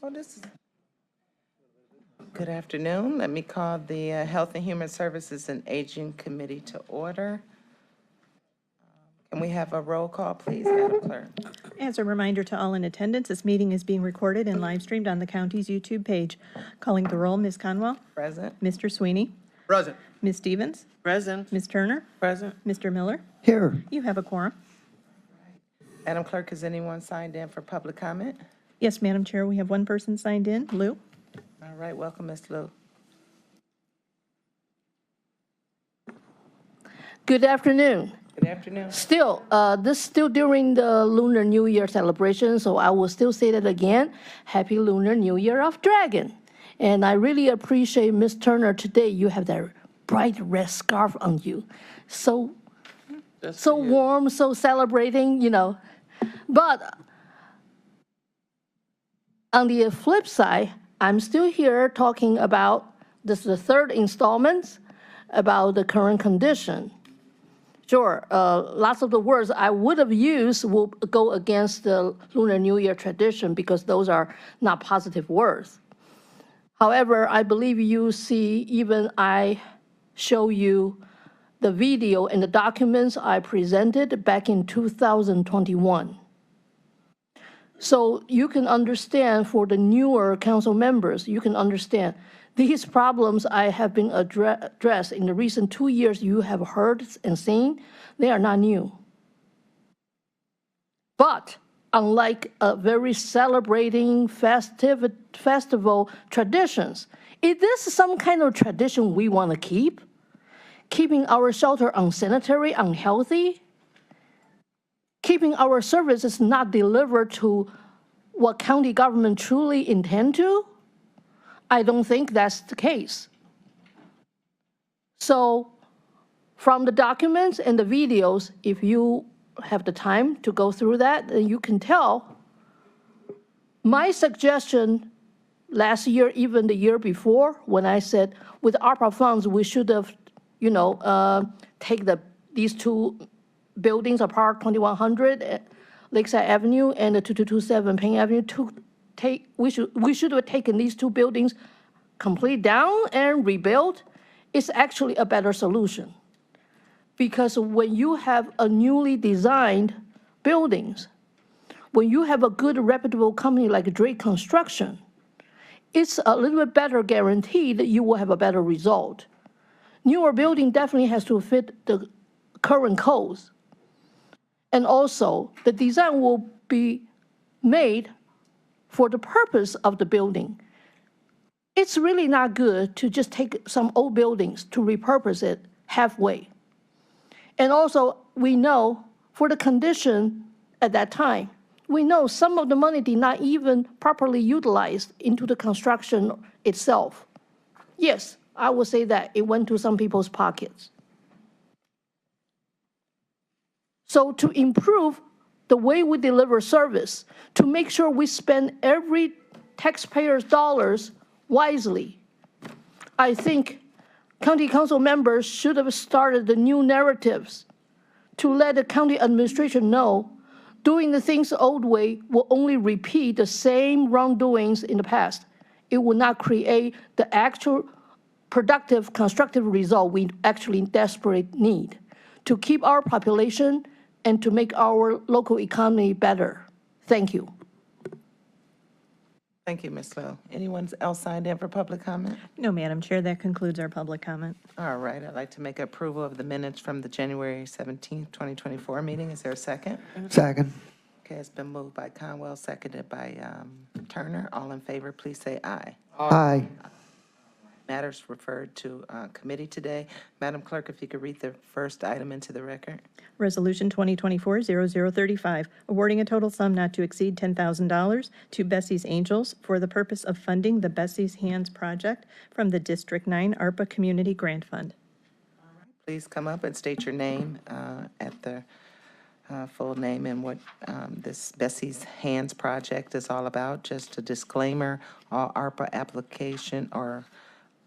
Oh, this is. Good afternoon. Let me call the Health and Human Services and Aging Committee to order. Can we have a roll call, please, Madam Clerk? As a reminder to all in attendance, this meeting is being recorded and live streamed on the county's YouTube page. Calling the roll, Ms. Conwell. Present. Mr. Sweeney. Present. Ms. Stevens. Present. Ms. Turner. Present. Mr. Miller. Here. You have a quorum. Madam Clerk, has anyone signed in for public comment? Yes, Madam Chair, we have one person signed in. Lou. All right, welcome, Ms. Lou. Good afternoon. Good afternoon. Still, this is still during the Lunar New Year celebration, so I will still say that again. Happy Lunar New Year of Dragon. And I really appreciate Ms. Turner today. You have that bright red scarf on you. So warm, so celebrating, you know. But on the flip side, I'm still here talking about, this is the third installment, about the current condition. Sure, lots of the words I would have used will go against the Lunar New Year tradition because those are not positive words. However, I believe you see, even I show you the video and the documents I presented back in 2021. So you can understand, for the newer council members, you can understand these problems I have been addressed in the recent 2 years you have heard and seen, they are not new. But unlike a very celebrating festival traditions, is this some kind of tradition we want to keep? Keeping our shelter unsanitary, unhealthy? Keeping our services not delivered to what county government truly intend to? I don't think that's the case. So from the documents and the videos, if you have the time to go through that, then you can tell my suggestion last year, even the year before, when I said with ARPA funds, we should have, take these two buildings apart, 2100 Lakeside Avenue and the 2227 Payne Avenue, we should have taken these two buildings complete down and rebuilt. It's actually a better solution. Because when you have a newly designed buildings, when you have a good reputable company like Drake Construction, it's a little bit better guaranteed that you will have a better result. Newer building definitely has to fit the current codes. And also, the design will be made for the purpose of the building. It's really not good to just take some old buildings to repurpose it halfway. And also, we know for the condition at that time, we know some of the money did not even properly utilized into the construction itself. Yes, I would say that it went to some people's pockets. So to improve the way we deliver service, to make sure we spend every taxpayer's dollars wisely, I think county council members should have started the new narratives to let the county administration know doing the things the old way will only repeat the same wrongdoings in the past. It will not create the actual productive, constructive result we actually desperately need to keep our population and to make our local economy better. Thank you. Thank you, Ms. Lowe. Anyone else signed in for public comment? No, Madam Chair, that concludes our public comment. All right, I'd like to make approval of the minutes from the January 17th, 2024 meeting. Is there a second? Second. Okay, it's been moved by Conwell, seconded by Turner. All in favor, please say aye. Aye. Matters referred to committee today. Madam Clerk, if you could read the first item into the record. Resolution 2024-0035, awarding a total sum not to exceed $10,000 to Bessie's Angels for the purpose of funding the Bessie's Hands project from the District 9 ARPA Community Grant Fund. Please come up and state your name at the full name and what this Bessie's Hands project is all about. Just a disclaimer, all ARPA application or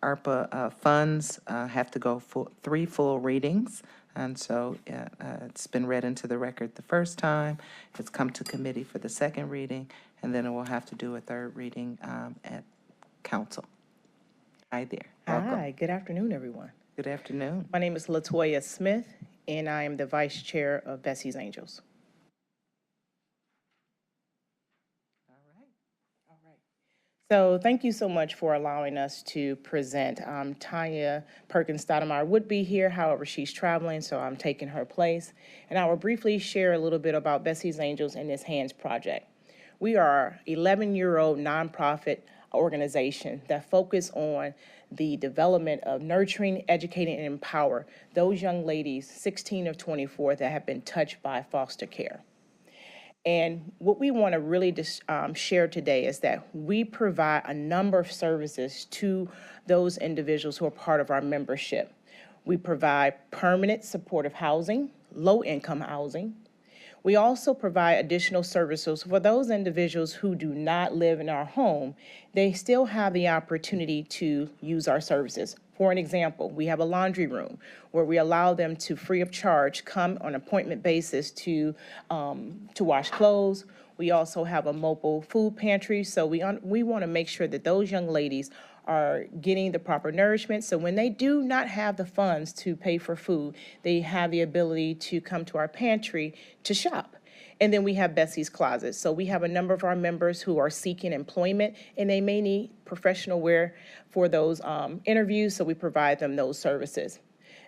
ARPA funds have to go 3 full readings. And so it's been read into the record the first time. It's come to committee for the second reading. and then we'll have to do a third reading at council. Hi there. Welcome. Hi, good afternoon, everyone. Good afternoon. My name is Latoya Smith, and I am the Vice Chair of Bessie's Angels. All right. So thank you so much for allowing us to present. Tanya Perkins Stoudemire would be here, however, she's traveling, so I'm taking her place. And I will briefly share a little bit about Bessie's Angels and this Hands Project. We are an 11-year-old nonprofit organization that focus on the development of nurturing, educating, and empower those young ladies, 16 of 24, that have been touched by foster care. And what we want to really share today is that we provide a number of services to those individuals who are part of our membership. We provide permanent supportive housing, low-income housing. We also provide additional services for those individuals who do not live in our home. They still have the opportunity to use our services. For an example, we have a laundry room where we allow them to, free of charge, come on an appointment basis to wash clothes. We also have a mobile food pantry. So we want to make sure that those young ladies are getting the proper nourishment. So when they do not have the funds to pay for food, they have the ability to come to our pantry to shop. And then we have Bessie's Closet. So we have a number of our members who are seeking employment, and they may need professional wear for those interviews, so we provide them those services.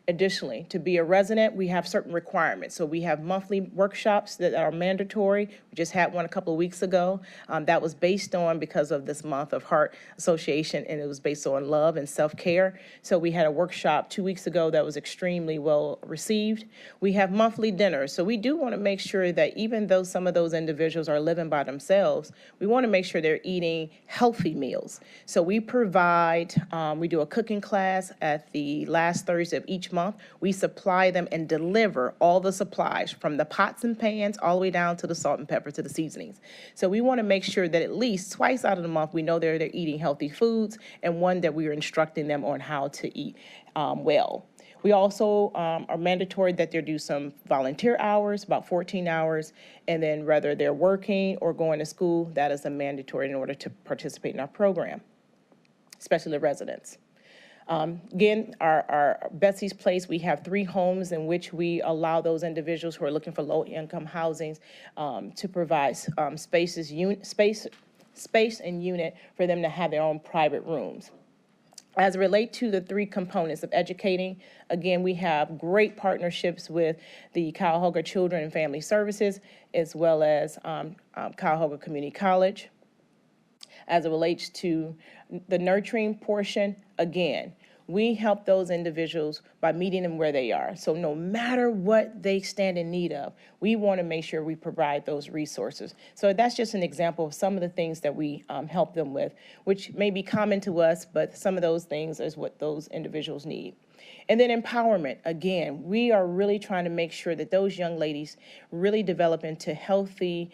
Additionally, to be a resident, we have certain requirements. So we have monthly workshops that are mandatory. We just had one a couple of weeks ago. That was based on, because of this month of Heart Association, and it was based on love and self-care. So we had a workshop 2 weeks ago that was extremely well received. We have monthly dinners. So we do want to make sure that even though some of those individuals are living by themselves, we want to make sure they're eating healthy meals. So we provide, we do a cooking class at the last Thursday of each month. We supply them and deliver all the supplies from the pots and pans all the way down to the salt and pepper to the seasonings. So we want to make sure that at least twice out of the month we know they're eating healthy foods, and one that we are instructing them on how to eat well. We also are mandatory that they do some volunteer hours, about 14 hours, and then whether they're working or going to school, that is a mandatory in order to participate in our program, especially the residents. Again, our Bessie's Place, we have 3 homes in which we allow those individuals who are looking for low-income housings to provide space and unit for them to have their own private rooms. As it relates to the 3 components of educating, again, we have great partnerships with the Cuyahoga Children and Family Services, as well as Cuyahoga Community College. As it relates to the nurturing portion, again, we help those individuals by meeting them where they are. So no matter what they stand in need of, we want to make sure we provide those resources. So that's just an example of some of the things that we help them with, which may be common to us, but some of those things is what those individuals need. And then empowerment, again, we are really trying to make sure that those young ladies really develop into healthy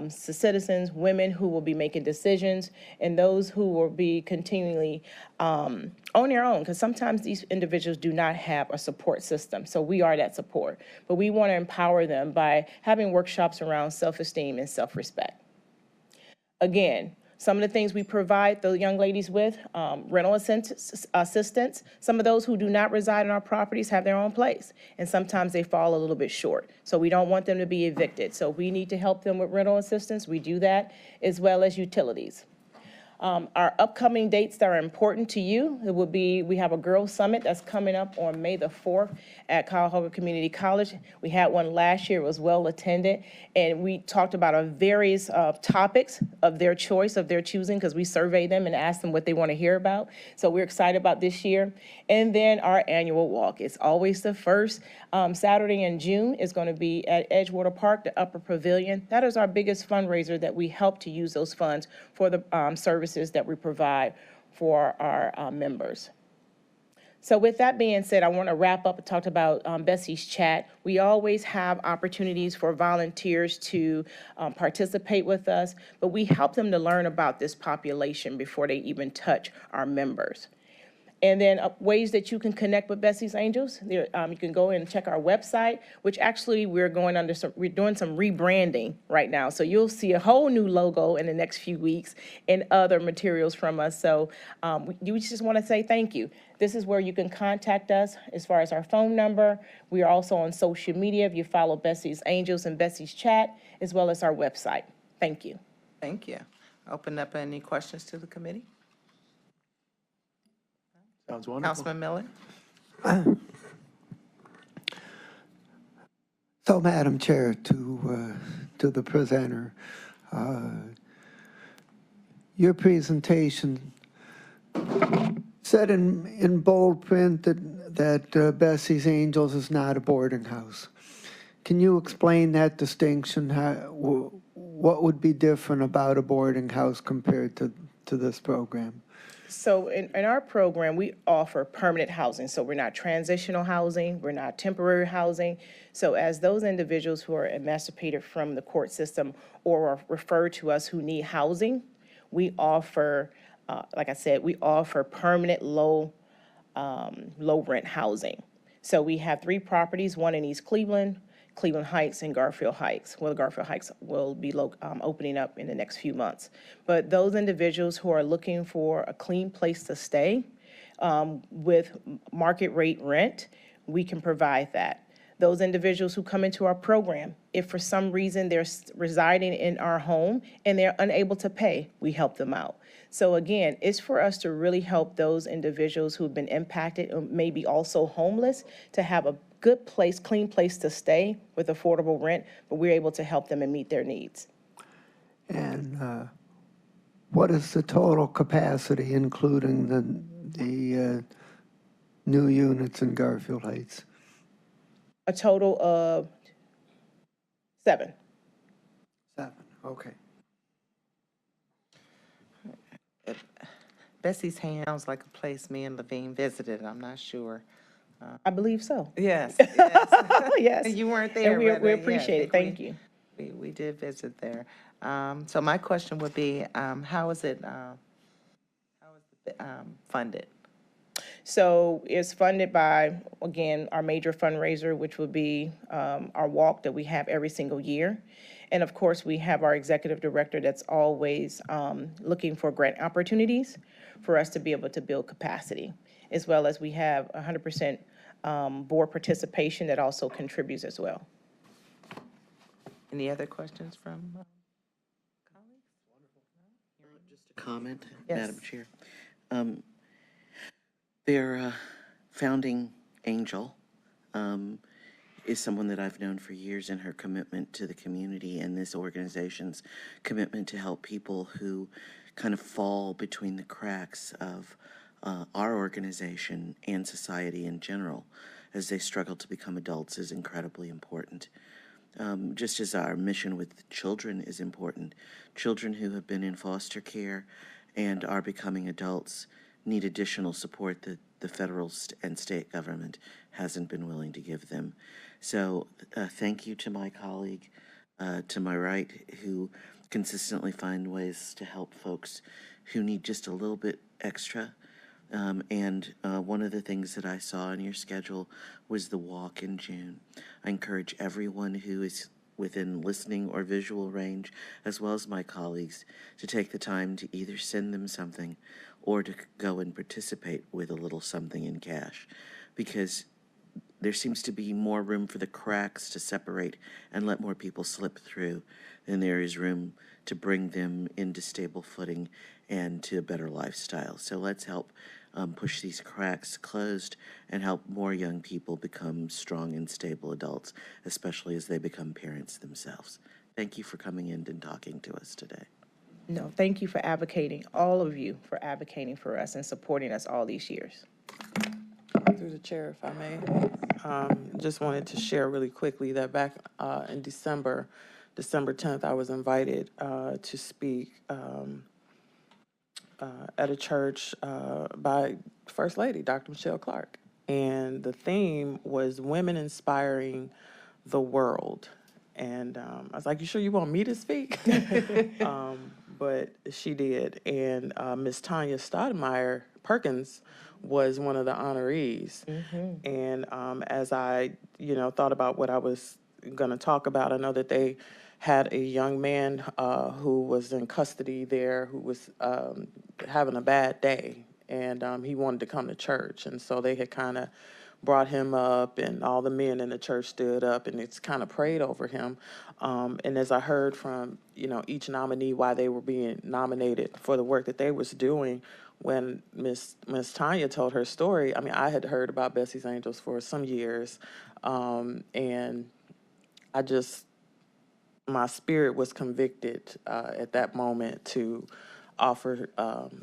citizens, women who will be making decisions, and those who will be continually on their own, because sometimes these individuals do not have a support system. So we are that support. But we want to empower them by having workshops around self-esteem and self-respect. Again, some of the things we provide the young ladies with, rental assistance. Some of those who do not reside in our properties have their own place, and sometimes they fall a little bit short. So we don't want them to be evicted. So we need to help them with rental assistance. We do that, as well as utilities. Our upcoming dates that are important to you, it will be, we have a Girls Summit that's coming up on May the 4th at Cuyahoga Community College. We had one last year, it was well attended, and we talked about various topics of their choice, of their choosing, because we surveyed them and asked them what they want to hear about. So we're excited about this year. And then our annual walk. It's always the first Saturday in June. Is going to be at Edgewater Park, the Upper Pavilion. That is our biggest fundraiser that we help to use those funds for the services that we provide for our members. So with that being said, I want to wrap up and talk about Bessie's Chat. We always have opportunities for volunteers to participate with us, but we help them to learn about this population before they even touch our members. And then ways that you can connect with Bessie's Angels. There, you can go and check our website, which actually we're doing some rebranding right now. So you'll see a whole new logo in the next few weeks and other materials from us. So we just want to say thank you. This is where you can contact us as far as our phone number. We are also on social media if you follow Bessie's Angels and Bessie's Chat, as well as our website. Thank you. Thank you. Open up any questions to the committee? Sounds wonderful. Councilman Miller? So, Madam Chair, to the presenter, your presentation said in bold print that Bessie's Angels is not a boarding house. Can you explain that distinction? What would be different about a boarding house compared to this program? So in our program, we offer permanent housing. So we're not transitional housing, we're not temporary housing. So as those individuals who are emancipated from the court system or are referred to us who need housing, we offer, like I said, we offer permanent low rent housing. So we have 3 properties, one in East Cleveland, Cleveland Heights, and Garfield Heights. Well, Garfield Heights will be opening up in the next few months. But those individuals who are looking for a clean place to stay with market rate rent, we can provide that. Those individuals who come into our program, if for some reason they're residing in our home and they're unable to pay, we help them out. So again, it's for us to really help those individuals who've been impacted or maybe also homeless to have a good place, clean place to stay with affordable rent, but we're able to help them and meet their needs. And what is the total capacity, including the new units in Garfield Heights? A total of 7. 7, okay. Bessie's Hand sounds like a place me and Levine visited. I'm not sure. I believe so. Yes, yes. Yes. You weren't there. And we but, yeah, appreciate it. Thank you. We did visit there. So my question would be, how is it funded? So it's funded by, again, our major fundraiser, which would be our walk that we have every single year. And of course, we have our executive director that's always looking for grant opportunities for us to be able to build capacity, as well as we have 100% board participation that also contributes as well. Any other questions from colleagues? Just a comment, Yes. Madam Chair. Their founding angel is someone that I've known for years, and her commitment to the community and this organization's commitment to help people who kind of fall between the cracks of our organization and society in general as they struggle to become adults is incredibly important. Just as our mission with children is important, children who have been in foster care and are becoming adults need additional support that the federal and state government hasn't been willing to give them. So thank you to my colleague to my right, who consistently find ways to help folks who need just a little bit extra. And one of the things that I saw in your schedule was the walk in June. I encourage everyone who is within listening or visual range, as well as my colleagues, to take the time to either send them something or to go and participate with a little something in cash, because there seems to be more room for the cracks to separate and let more people slip through than there is room to bring them into stable footing and to a better lifestyle. So let's help push these cracks closed and help more young people become strong and stable adults, especially as they become parents themselves. Thank you for coming in and talking to us today. No, thank you for advocating, all of you for advocating for us and supporting us all these years. Through the chair, if I may. Just wanted to share really quickly that back in December 10th, I was invited to speak at a church by First Lady, Dr. Michelle Clark. And the theme was Women Inspiring the World. And I was like, you sure you want me to speak? but she did. And Miss Tanya Stoudemire Perkins was one of the honorees. And as I, thought about what I was going to talk about, I know that they had a young man who was in custody there who was having a bad day, and he wanted to come to church. And so they had kind of brought him up, and all the men in the church stood up, and it's kind of prayed over him. And as I heard from, each nominee why they were being nominated for the work that they was doing, when Miss Tanya told her story, I mean, I had heard about Bessie's Angels for some years, and my spirit was convicted at that moment to offer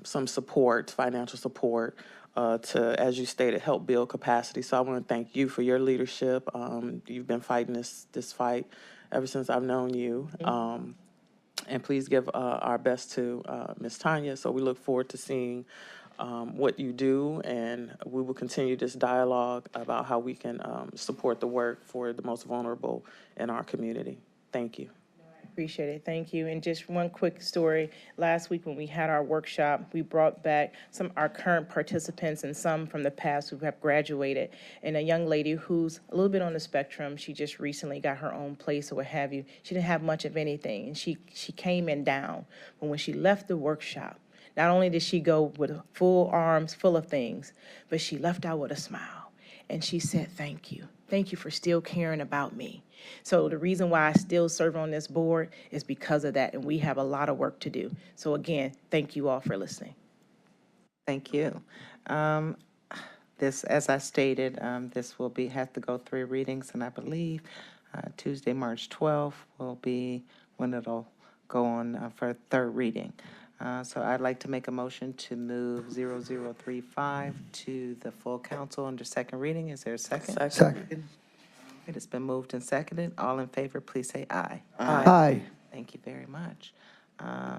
some support, financial support, to, as you stated, help build capacity. So I want to thank you for your leadership. You've been fighting this fight ever since I've known you. And please give our best to Ms. Tanya. So we look forward to seeing what you do, and we will continue this dialogue about how we can support the work for the most vulnerable in our community. Thank you. Appreciate it. Thank you. And just one quick story. Last week when we had our workshop, we brought back some of our current participants and some from the past who have graduated. And a young lady who's a little bit on the spectrum, she just recently got her own place or what have you. She didn't have much of anything, and she came in down. But when she left the workshop, not only did she go with full arms full of things, but she left out with a smile. And she said, thank you. Thank you for still caring about me. So the reason why I still serve on this board is because of that, and we have a lot of work to do. So again, thank you all for listening. Thank you. This, as I stated, this will have to go 3 readings, and I believe Tuesday, March 12th will be when it'll go on for 3rd reading. So I'd like to make a motion to move 0035 to the full council under 2nd reading. Is there a second? Second. It has been moved and seconded. All in favor, please say aye. Aye. Thank you very much.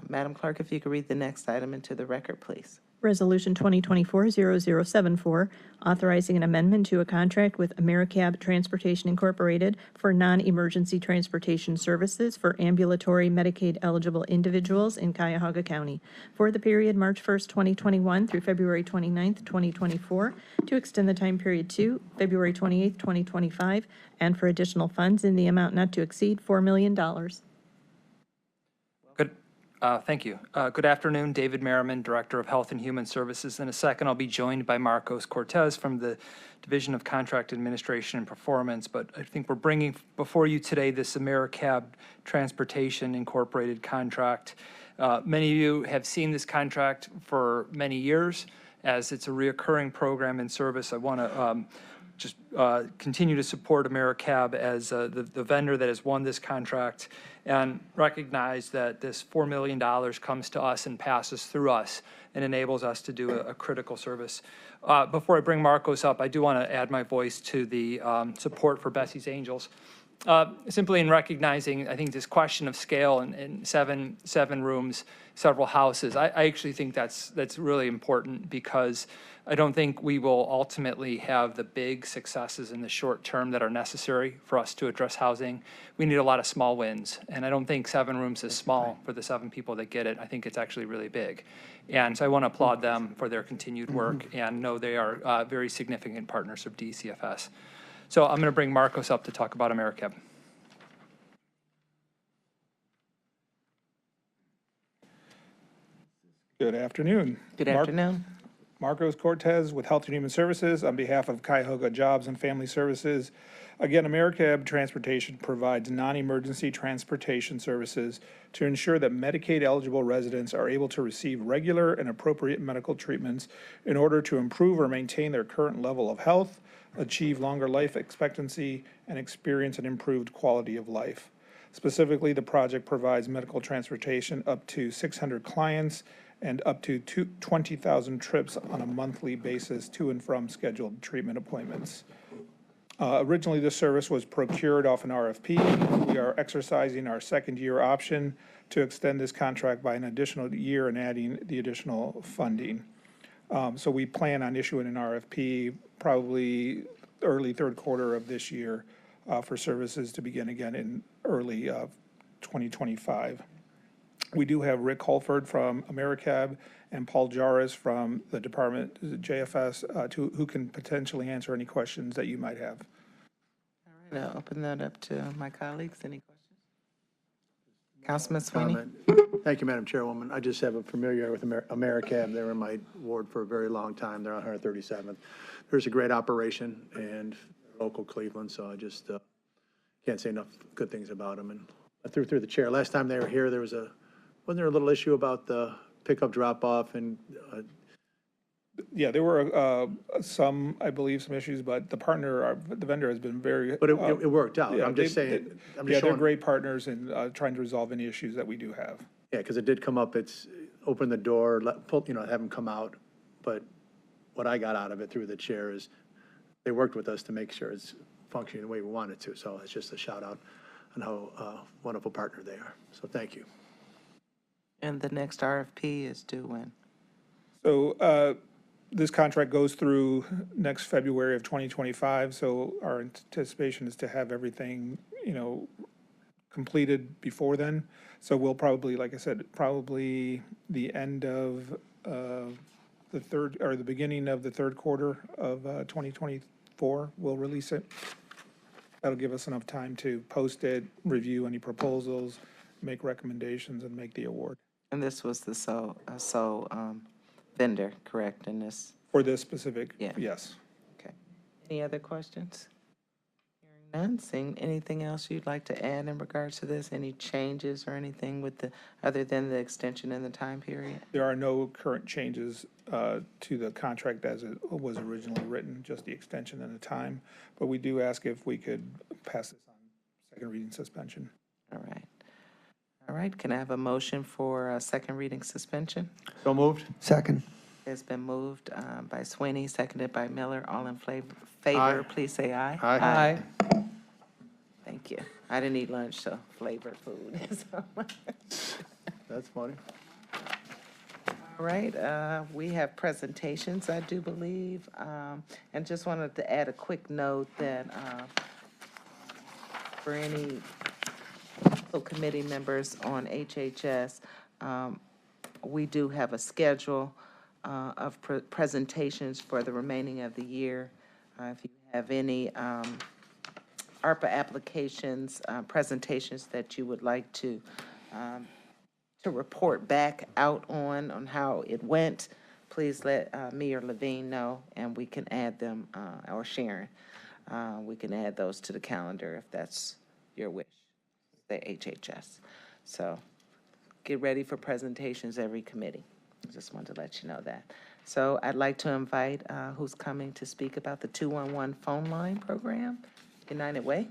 Madam Clerk, if you could read the next item into the record, please. Resolution 2024-0074, authorizing an amendment to a contract with AmeriCab Transportation Incorporated for non-emergency transportation services for ambulatory Medicaid-eligible individuals in Cuyahoga County for the period March 1st, 2021 through February 29th, 2024, to extend the time period to February 28th, 2025, and for additional funds in the amount not to exceed $4 million. Thank you. Good afternoon, David Merriman, Director of Health and Human Services. In a second, I'll be joined by Marcos Cortez from the Division of Contract Administration and Performance, but I think we're bringing before you today this AmeriCab Transportation Incorporated contract. Many of you have seen this contract for many years, as it's a reoccurring program and service. I want to just continue to support AmeriCab as the vendor that has won this contract, and recognize that this $4 million comes to us and passes through us and enables us to do a critical service. Before I bring Marcos up, I do want to add my voice to the support for Bessie's Angels. Simply in recognizing, I think, this question of scale and seven rooms, several houses. I actually think that's really important, because I don't think we will ultimately have the big successes in the short term that are necessary for us to address housing. We need a lot of small wins, and I don't think 7 rooms is small for the 7 people that get it. I think it's actually really big. And so I want to applaud them for their continued work and know they are very significant partners of DCFS. So I'm going to bring Marcos up to talk about AmeriCab. Good afternoon. Good afternoon. Marcos Cortez with Health and Human Services on behalf of Cuyahoga Jobs and Family Services. Again, AmeriCab Transportation provides non-emergency transportation services to ensure that Medicaid-eligible residents are able to receive regular and appropriate medical treatments in order to improve or maintain their current level of health, achieve longer life expectancy, and experience an improved quality of life. Specifically, the project provides medical transportation up to 600 clients and up to 20,000 trips on a monthly basis to and from scheduled treatment appointments. Originally, this service was procured off an RFP. We are exercising our 2nd-year option to extend this contract by an additional year and adding the additional funding. So we plan on issuing an RFP probably early 3rd quarter of this year for services to begin again in early 2025. We do have Rick Holford from Americab and Paul Jarvis from the department, JFS, who can potentially answer any questions that you might have. All right, I'll open that up to my colleagues. Any questions? Councilman Sweeney? Thank you, Madam Chairwoman. I just have a familiarity with Americab. They were in my ward for a very long time. They're on 137th. There's a great operation and local Cleveland, so I just can't say enough good things about them. And I threw the chair. Last time they were here, wasn't there a little issue about the pickup drop-off and Yeah, there were some, I believe, some issues, but the vendor has been very. but it worked out. Yeah, I'm just saying, I'm just Yeah, they're showing. great partners in trying to resolve any issues that we do have. Yeah, because it did come up, it's open the door, have them come out. But what I got out of it through the chair is they worked with us to make sure it's functioning the way we want it to. So it's just a shout out on how wonderful partner they are. So thank you. And the next RFP is due when? So this contract goes through next February of 2025, so our anticipation is to have everything, completed before then. So we'll probably, like I said, probably the end of the third, or the beginning of the third quarter of 2024, we'll release it. That'll give us enough time to post it, review any proposals, make recommendations, and make the award. And this was the sole vendor, correct, in this? For this specific, Yeah. yes. Okay. Any other questions? Hearing none, seeing anything else you'd like to add in regards to this? Any changes or anything other than the extension in the time period? There are no current changes to the contract as it was originally written, just the extension and the time. But we do ask if we could pass this on second reading suspension. All right. All right, can I have a motion for second reading suspension? So moved? Second. It's been moved by Sweeney, seconded by Miller. All in favor, Aye. please say aye. Aye. Thank you. I didn't eat lunch, so flavored food. That's funny. All right, we have presentations, I do believe. And just wanted to add a quick note that for any committee members on HHS, we do have a schedule of presentations for the remaining of the year. If you have any ARPA applications, presentations that you would like to report back out on how it went, please let me or Levine know, and we can add them, or Sharon. We can add those to the calendar if that's your wish, the HHS. So get ready for presentations every committee. Just wanted to let you know that. So I'd like to invite who's coming to speak about the 211 phone line program, United Way.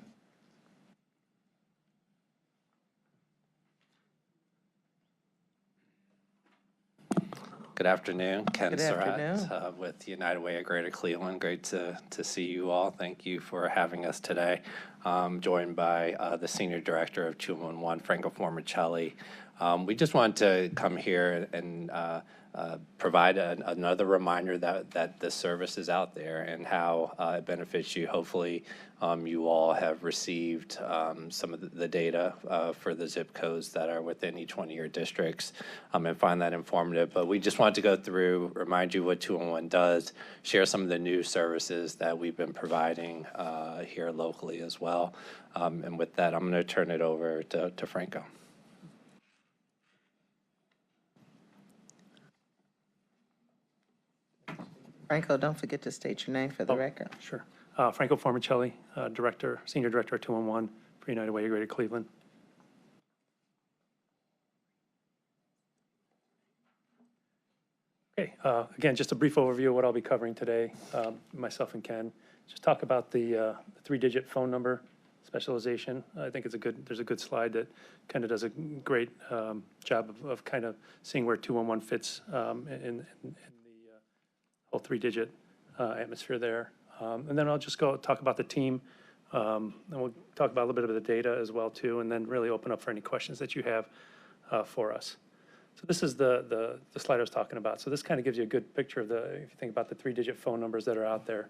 Good afternoon, Ken Good afternoon. Surratt with United Way of Greater Cleveland. Great to see you all. Thank you for having us today. Joined by the Senior Director of 211, Franco Formicelli. We just wanted to come here and provide another reminder that this service is out there and how it benefits you. Hopefully, you all have received some of the data for the zip codes that are within each one of your districts and find that informative. But we just wanted to go through, remind you what 211 does, share some of the new services that we've been providing here locally as well. And with that, I'm going to turn it over to Franco. Franco, don't forget to state your name for the record. Sure. Franco Formicelli, Senior Director of 211 for United Way of Greater Cleveland. Okay, again, just a brief overview of what I'll be covering today, myself and Ken. Just talk about the three-digit phone number specialization. I think there's a good slide that kind of does a great job of kind of seeing where 211 fits in the whole three-digit atmosphere there. And then I'll just talk about the team, and we'll talk about a little bit of the data as well too, and then really open up for any questions that you have for us. So this is the slide I was talking about. So this kind of gives you a good picture of if you think about the three-digit phone numbers that are out there.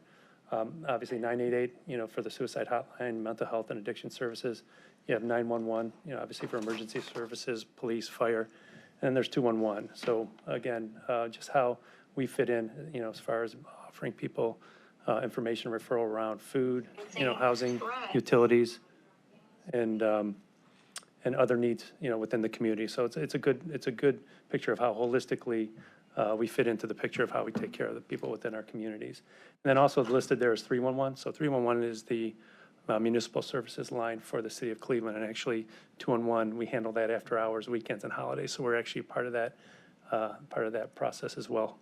Obviously 988, for the suicide hotline, mental health and addiction services. You have 911, obviously for emergency services, police, fire, and then there's 211. So again, just how we fit in, as far as offering people information referral around food, housing, utilities, and other needs, within the community. So it's a good picture of how holistically we fit into the picture of how we take care of the people within our communities. And then also listed there is 311. So 311 is the municipal services line for the city of Cleveland, and actually 211, we handle that after hours, weekends, and holidays. So we're actually part of that process as well.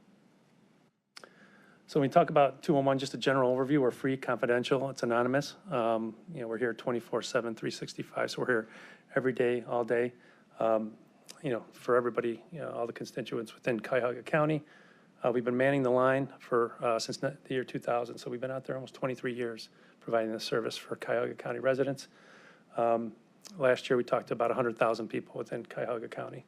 So when we talk about 211, just a general overview, we're free, confidential, it's anonymous. We're here 24/7, 365, so we're here every day, all day, for everybody, all the constituents within Cuyahoga County. We've been manning the line since the year 2000, so we've been out there almost 23 years providing this service for Cuyahoga County residents. Last year, we talked to about 100,000 people within Cuyahoga County.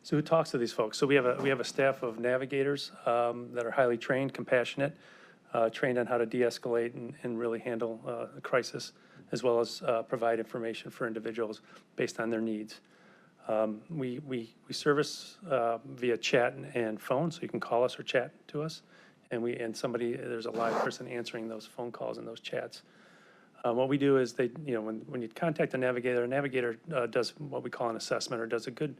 So who talks to these folks? So we have a staff of navigators that are highly trained, compassionate, trained on how to de-escalate and really handle a crisis, as well as provide information for individuals based on their needs. We service via chat and phone, so you can call us or chat to us, and there's a live person answering those phone calls and those chats. What we do is when you contact a navigator does what we call an assessment, or does a good,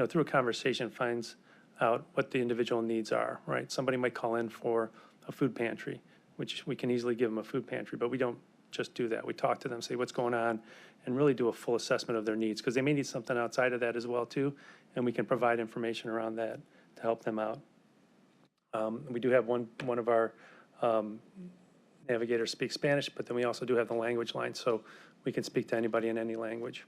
through a conversation, finds out what the individual needs are, right? Somebody might call in for a food pantry, which we can easily give them a food pantry, but we don't just do that. We talk to them, say what's going on, and really do a full assessment of their needs, because they may need something outside of that as well too, and we can provide information around that to help them out. We do have one of our navigators speak Spanish, but then we also do have the language line, so we can speak to anybody in any language.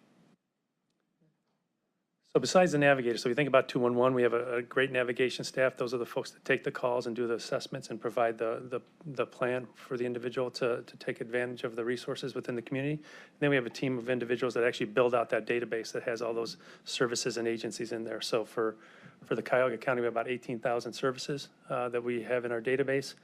So besides the navigator, so if you think about 211, we have a great navigation staff. Those are the folks that take the calls and do the assessments and provide the plan for the individual to take advantage of the resources within the community. And then we have a team of individuals that actually build out that database that has all those services and agencies in there. So for the Cuyahoga County, we have about 18,000 services that we have in our database.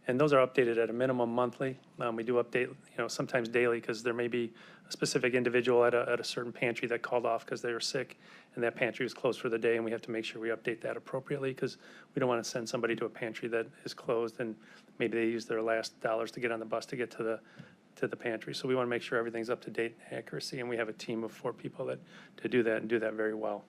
And those are updated at a minimum monthly. We do update, sometimes daily, because there may be a specific individual at a certain pantry that called off because they were sick, and that pantry was closed for the day, and we have to make sure we update that appropriately, because we don't want to send somebody to a pantry that is closed and maybe they use their last dollars to get on the bus to get to the pantry. So we want to make sure everything's up to date and accuracy, and we have a team of 4 people to do that and do that very well.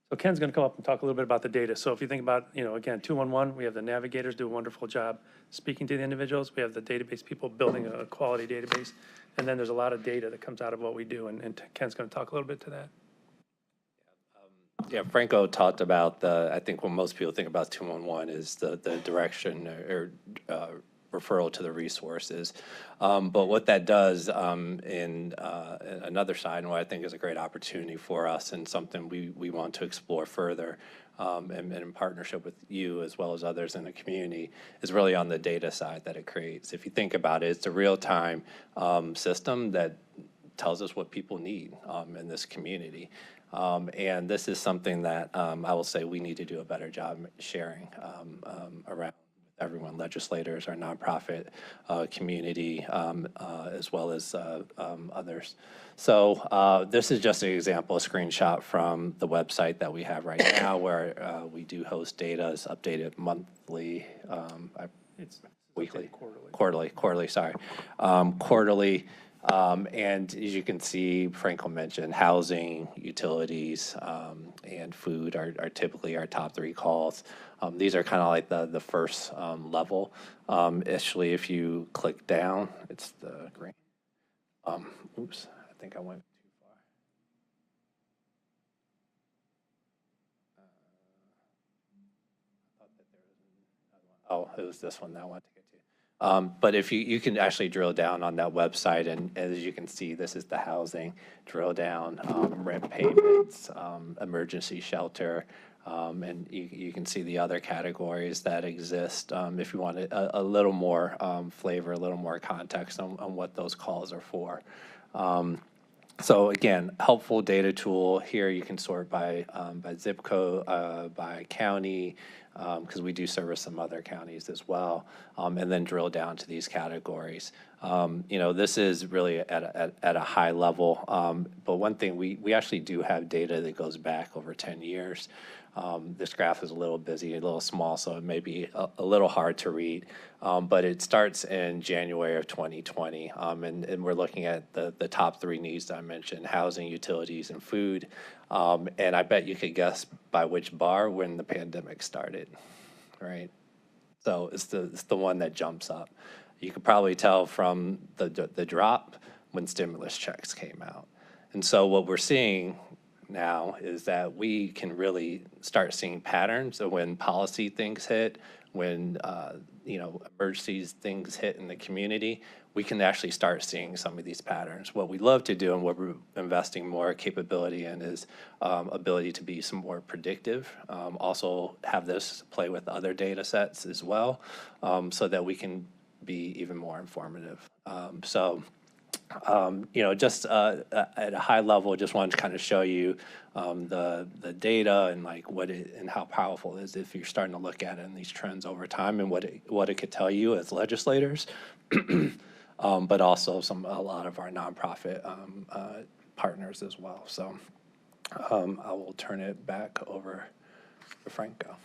So Ken's going to come up and talk a little bit about the data. So if you think about, again, 211, we have the navigators do a wonderful job speaking to the individuals. We have the database people building a quality database. And then there's a lot of data that comes out of what we do. And Ken's going to talk a little bit to that. Yeah, Franco talked about I think when most people think about 211 is the direction or referral to the resources. But what that does in another side, and what I think is a great opportunity for us and something we want to explore further and in partnership with you as well as others in the community, is really on the data side that it creates. If you think about it, it's a real-time system that tells us what people need in this community. And this is something that I will say we need to do a better job sharing around everyone, legislators, our nonprofit community, as well as others. So this is just an example, a screenshot from the website that we have right now, where we do host data. It's updated monthly, It's weekly, quarterly. quarterly, sorry. Quarterly. And as you can see, Franco mentioned housing, utilities, and food are typically our top 3 calls. These are kind of like the first level. Actually, if you click down, it's the green. Oops, I think I went too far. Oh, it was this one that I wanted to get to. But if you can actually drill down on that website, and as you can see, this is the housing, drill down, rent payments, emergency shelter, and you can see the other categories that exist if you want a little more flavor, a little more context on what those calls are for. So again, helpful data tool. Here you can sort by zip code, by county, because we do service some other counties as well, and then drill down to these categories. This is really at a high level, but one thing, we actually do have data that goes back over 10 years. This graph is a little busy, a little small, so it may be a little hard to read, but it starts in January of 2020, and we're looking at the top 3 needs that I mentioned: housing, utilities, and food. And I bet you could guess by which bar when the pandemic started, right? So it's the one that jumps up. You could probably tell from the drop when stimulus checks came out. And so what we're seeing now is that we can really start seeing patterns of when policy things hit, when emergencies things hit in the community. We can actually start seeing some of these patterns. What we love to do and what we're investing more capability in is ability to be some more predictive. Also have this play with other data sets as well, so that we can be even more informative. Just at a high level, just wanted to kind of show you the data and like and how powerful it is if you're starting to look at it in these trends over time, and what it could tell you as legislators, but also a lot of our nonprofit partners as well. So I will turn it back over to Franco.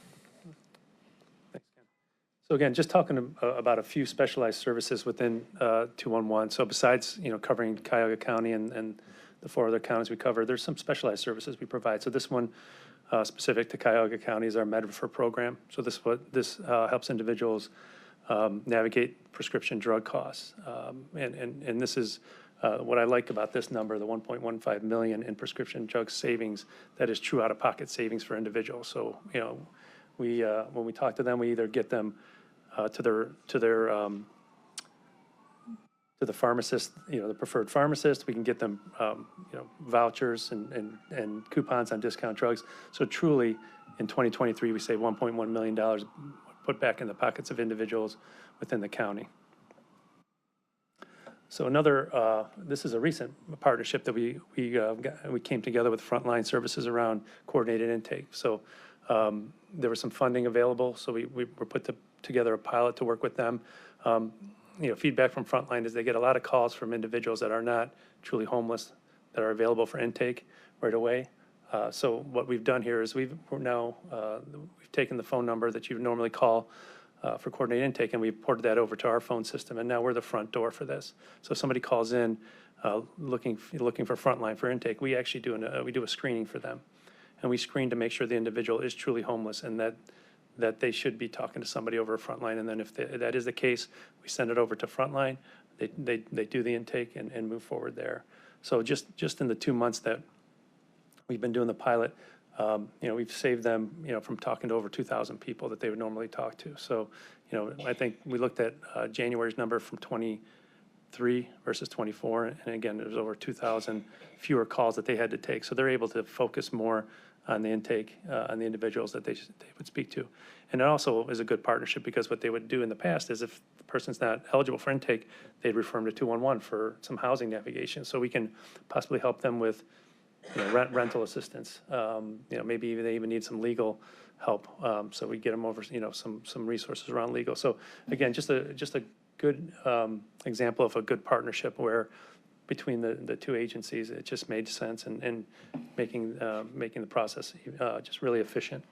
So again, just talking about a few specialized services within 211. So besides, covering Cuyahoga County and the 4 other counties we cover, there's some specialized services we provide. So this one specific to Cuyahoga County is our MedRefer program. So this helps individuals navigate prescription drug costs. And this is what I like about this number, the 1.15 million in prescription drug savings. That is true out-of-pocket savings for individuals. So, when we talk to them, we either get them to the pharmacist, the preferred pharmacist. We can get them, vouchers and coupons on discount drugs. So truly, in 2023, we save $1.1 million put back in the pockets of individuals within the county. So this is a recent partnership that we came together with Frontline Services around coordinated intake. So there was some funding available, so we put together a pilot to work with them. Feedback from Frontline is they get a lot of calls from individuals that are not truly homeless that are available for intake right away. So what we've done here is we've taken the phone number that you would normally call for coordinated intake, and we've ported that over to our phone system, and now we're the front door for this. So if somebody calls in looking for Frontline for intake, we actually do a screening for them. And we screen to make sure the individual is truly homeless and that they should be talking to somebody over at Frontline. And then if that is the case, we send it over to Frontline. They do the intake and move forward there. So just in the 2 months that we've been doing the pilot, we've saved them, from talking to over 2,000 people that they would normally talk to. So, I think we looked at January's number from 23 versus 24, and again, there's over 2,000 fewer calls that they had to take. So they're able to focus more on the intake, on the individuals that they would speak to. And it also is a good partnership because what they would do in the past is if the person's not eligible for intake, they'd refer them to 211 for some housing navigation. So we can possibly help them with rental assistance. Maybe they even need some legal help. So we get them over, some resources around legal. So again, just a good example of a good partnership where between the 2 agencies, it just made sense and making the process just really efficient.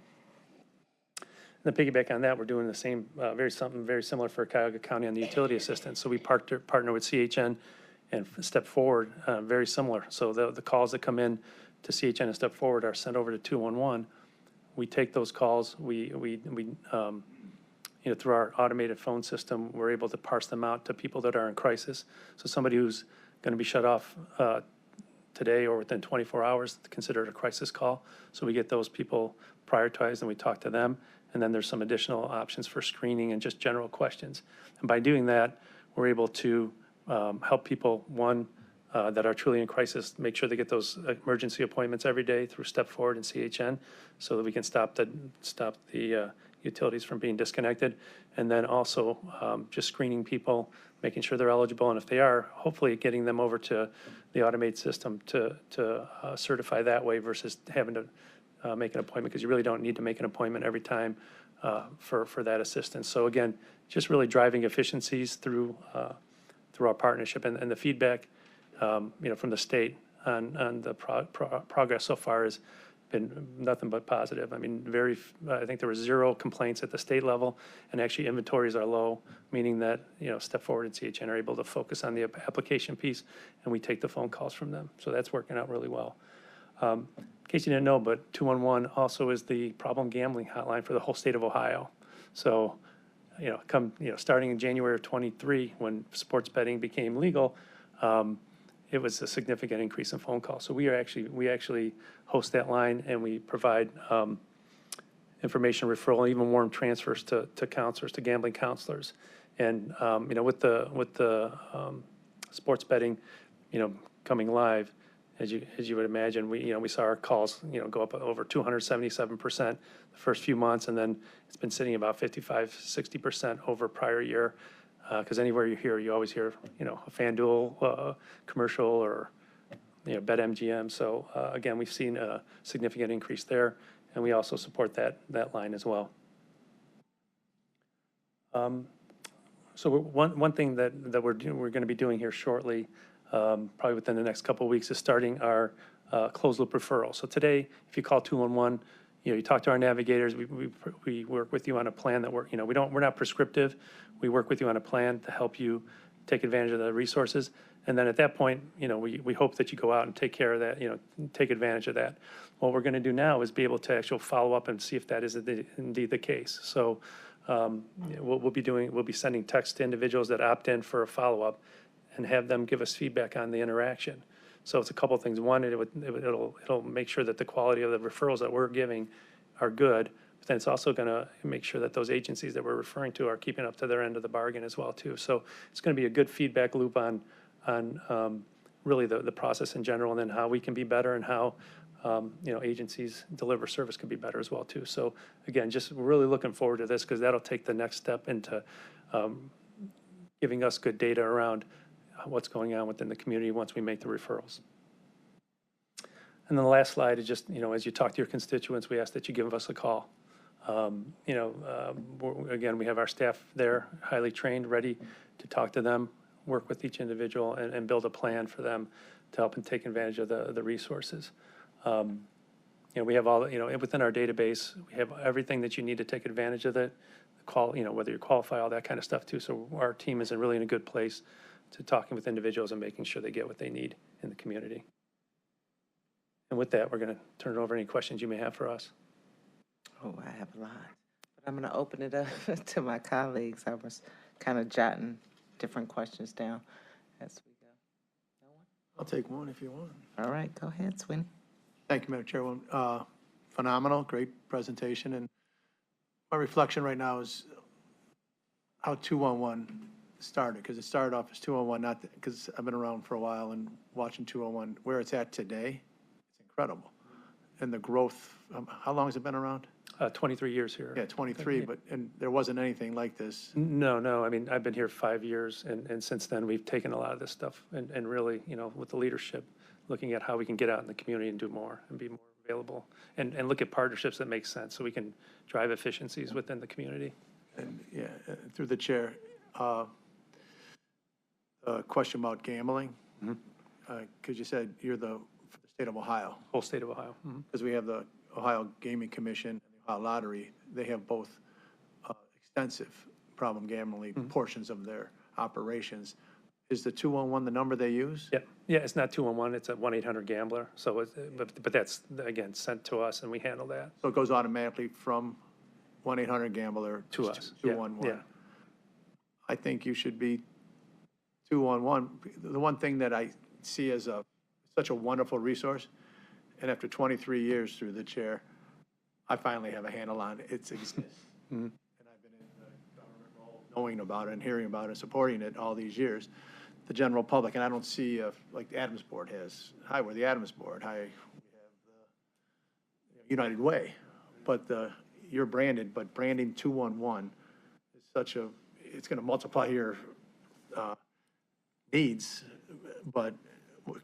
And then piggyback on that, we're doing the same, something very similar for Cuyahoga County on the utility assistance. So we partner with CHN and Step Forward, very similar. So the calls that come in to CHN and Step Forward are sent over to 211. We take those calls. We through our automated phone system, we're able to parse them out to people that are in crisis. So somebody who's going to be shut off today or within 24 hours, considered a crisis call. So we get those people prioritized and we talk to them. And then there's some additional options for screening and just general questions. And by doing that, we're able to help people, that are truly in crisis, make sure they get those emergency appointments every day through Step Forward and CHN, so that we can stop the utilities from being disconnected. And then also just screening people, making sure they're eligible, and if they are, hopefully getting them over to the automated system to certify that way versus having to make an appointment, because you really don't need to make an appointment every time for that assistance. So again, just really driving efficiencies through our partnership, and the feedback, from the state on the progress so far has been nothing but positive. I mean, I think there were 0 complaints at the state level, and actually inventories are low, meaning that, Step Forward and CHN are able to focus on the application piece, and we take the phone calls from them. So that's working out really well. In case you didn't know, but 211 also is the problem gambling hotline for the whole state of Ohio. So, starting in January of '23, when sports betting became legal, it was a significant increase in phone calls. So we actually host that line, and we provide information referral, and even warm transfers to counselors, to gambling counselors. And with the sports betting, coming live, as you would imagine, we saw our calls go up over 277% the first few months, and then it's been sitting about 55-60% over prior year. Because anywhere you always hear a FanDuel commercial or BetMGM. So again, we've seen a significant increase there, and we also support that line as well. So one thing that we're going to be doing here shortly, probably within the next couple of weeks, is starting our closed loop referral. So today, if you call 211, you talk to our navigators. We work with you on a plan that we're not prescriptive. We work with you on a plan to help you take advantage of the resources. And then at that point, we hope that you go out and take care of that, take advantage of that. What we're going to do now is be able to actually follow up and see if that is indeed the case. So we'll be sending texts to individuals that opt in for a follow-up and have them give us feedback on the interaction. So it's a couple of things. One, it'll make sure that the quality of the referrals that we're giving are good, but then it's also going to make sure that those agencies that we're referring to are keeping up to their end of the bargain as well too. So it's going to be a good feedback loop on really the process in general, and then how we can be better, and how agencies deliver service can be better as well too. So again, just really looking forward to this, because that'll take the next step into giving us good data around what's going on within the community once we make the referrals. And then the last slide is just, as you talk to your constituents, we ask that you give us a call. Again, we have our staff there, highly trained, ready to talk to them, work with each individual, and build a plan for them to help and take advantage of the resources. We have all, within our database, we have everything that you need to take advantage of it, whether you qualify, all that kind of stuff too. So our team is really in a good place to talking with individuals and making sure they get what they need in the community. And with that, we're going to turn it over any questions you may have for us. Oh, I have a lot. But I'm going to open it up to my colleagues. I was kind of jotting different questions down as we go. No one? I'll take one if you want. All right, go ahead, Sweeney. Thank you, Madam Chairwoman. Phenomenal, great presentation. And my reflection right now is how 211 started, because it started off as 211, because I've been around for a while and watching 211, where it's at today, it's incredible. And the growth, how long has it been around? 23 years here. Yeah, 23, and there wasn't anything like this. No. I mean, I've been here 5 years, and since then, we've taken a lot of this stuff and really, with the leadership, looking at how we can get out in the community and do more and be more available, and look at partnerships that make sense so we can drive efficiencies within the community. And yeah, through the chair, a question about gambling, because you said you're for the state of Ohio. Whole state of Ohio. Because we have the Ohio Gaming Commission and the Ohio Lottery. They have both extensive problem gambling portions of their operations. Is the 211 the number they use? Yeah, it's not 211, it's a 1-800-GAMBLER. So, but that's, again, sent to us, and we handle that. So it goes automatically from 1-800-GAMBLER to us. 211. Yeah. I think you should be 211. The one thing that I see as such a wonderful resource, and after 23 years through the chair, I finally have a handle on its existence. And I've been in the government role knowing about it and hearing about it and supporting it all these years. The general public, and I don't see, like the Adams Board has, hi, we're the Adams Board, hi, we have the United Way. But you're branded, but branding 211 is such a, it's going to multiply your needs. But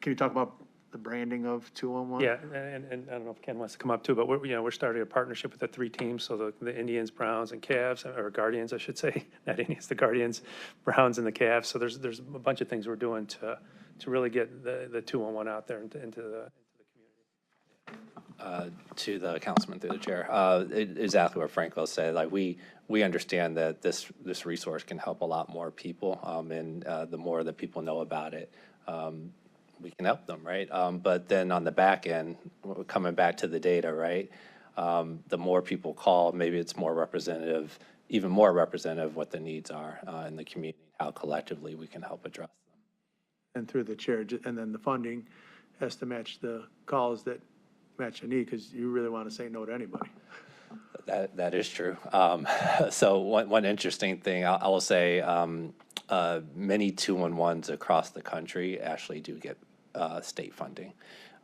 can you talk about the branding of 211? Yeah, and I don't know if Ken wants to come up too, but we're starting a partnership with the 3 teams, so the Indians, Browns, and Cavs, or Guardians, I should say, not Indians, the Guardians, Browns, and the Cavs. So there's a bunch of things we're doing to really get the 211 out there into the To the councilman through the chair, exactly what Franco said. Like we understand that this resource can help a lot more people, and the more that people know about it, we can help them, right? But then on the back end, coming back to the data, right? The more people call, maybe it's more representative, even more representative what the needs are in the community, how collectively we can help address them. And through the chair, and then the funding has to match the calls that match the need, because you really want to say no to anybody. That is true. So one interesting thing, I will say, many 211s across the country actually do get state funding.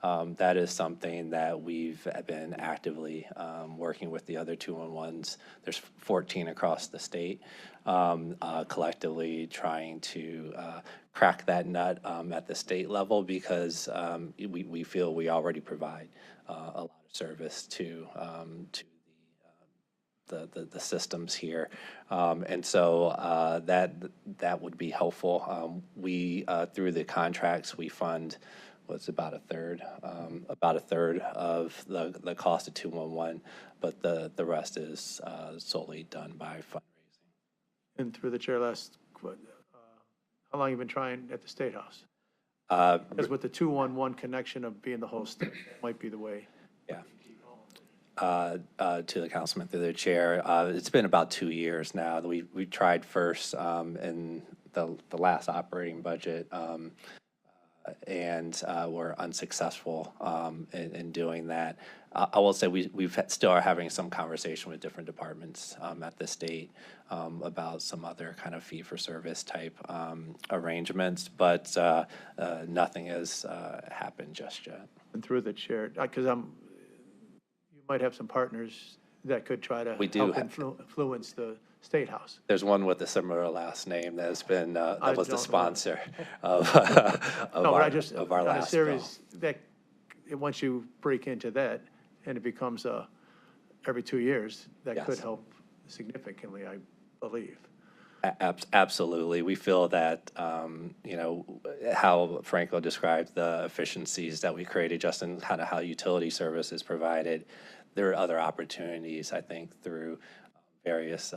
That is something that we've been actively working with the other 211s. There's 14 across the state, collectively trying to crack that nut at the state level, because we feel we already provide a lot of service to the systems here, and so that would be helpful. We through the contracts we fund what's about a third of the cost of 211, but the rest is solely done by fundraising. And through the chair, how long you been trying at the State House? Because with the 211 connection of being the whole state, that might be the way. Yeah. To the councilman through the chair, it's been about 2 years now. We tried first in the last operating budget, and were unsuccessful in doing that. I will say we've still are having some conversation with different departments at the state about some other kind of fee-for-service type arrangements, but nothing has happened just yet. And through the chair, because you might have some partners that could try to We do help influence the State House. There's one with a similar last name that has been that was the sponsor of No, but I just, of our on a last bill. series, that, once you break into that, and it becomes every 2 years, that could Yes. help significantly, I believe. Absolutely. We feel that, how Franco described the efficiencies that we created just in kind of how utility service is provided. There are other opportunities, I think, through various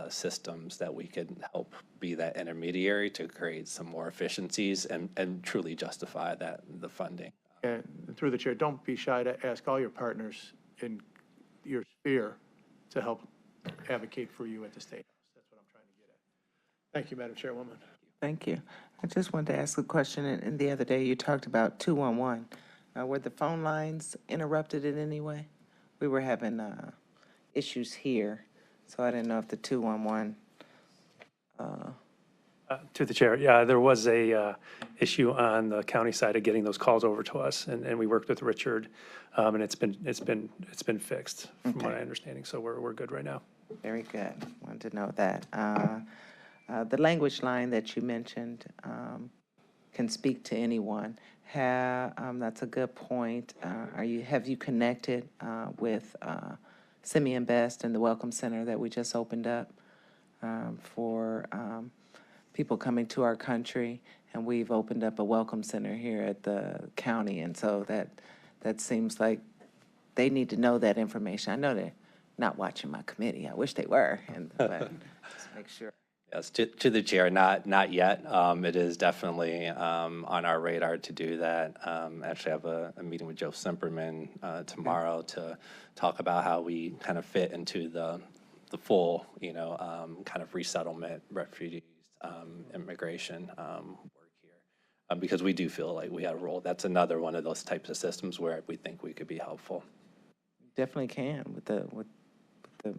systems that we could help be that intermediary to create some more efficiencies and truly justify the funding. And through the chair, don't be shy to ask all your partners in your sphere to help advocate for you at the State House. That's what I'm trying to get at. Thank you, Madam Chairwoman. Thank you. I just wanted to ask a question, and the other day you talked about 211. Were the phone lines interrupted in any way? We were having issues here, so I didn't know if the 211, To the chair, yeah, there was a issue on the county side of getting those calls over to us, and we worked with Richard, and it's been fixed from my understanding, so we're good right now. very good. Wanted to know that. The language line that you mentioned can speak to anyone. That's a good point. Have you connected with Simeon Best and the Welcome Center that we just opened up for people coming to our country? And we've opened up a Welcome Center here at the county, and so that seems like they need to know that information. I know they're not watching my committee. I wish they were, but just make sure. Yes, to the chair, not yet. It is definitely on our radar to do that. Actually, I have a meeting with Joe Simperman tomorrow to talk about how we kind of fit into the full, kind of resettlement, refugees, immigration work here, because we do feel like we have a role. That's another one of those types of systems where we think we could be helpful. Definitely can with the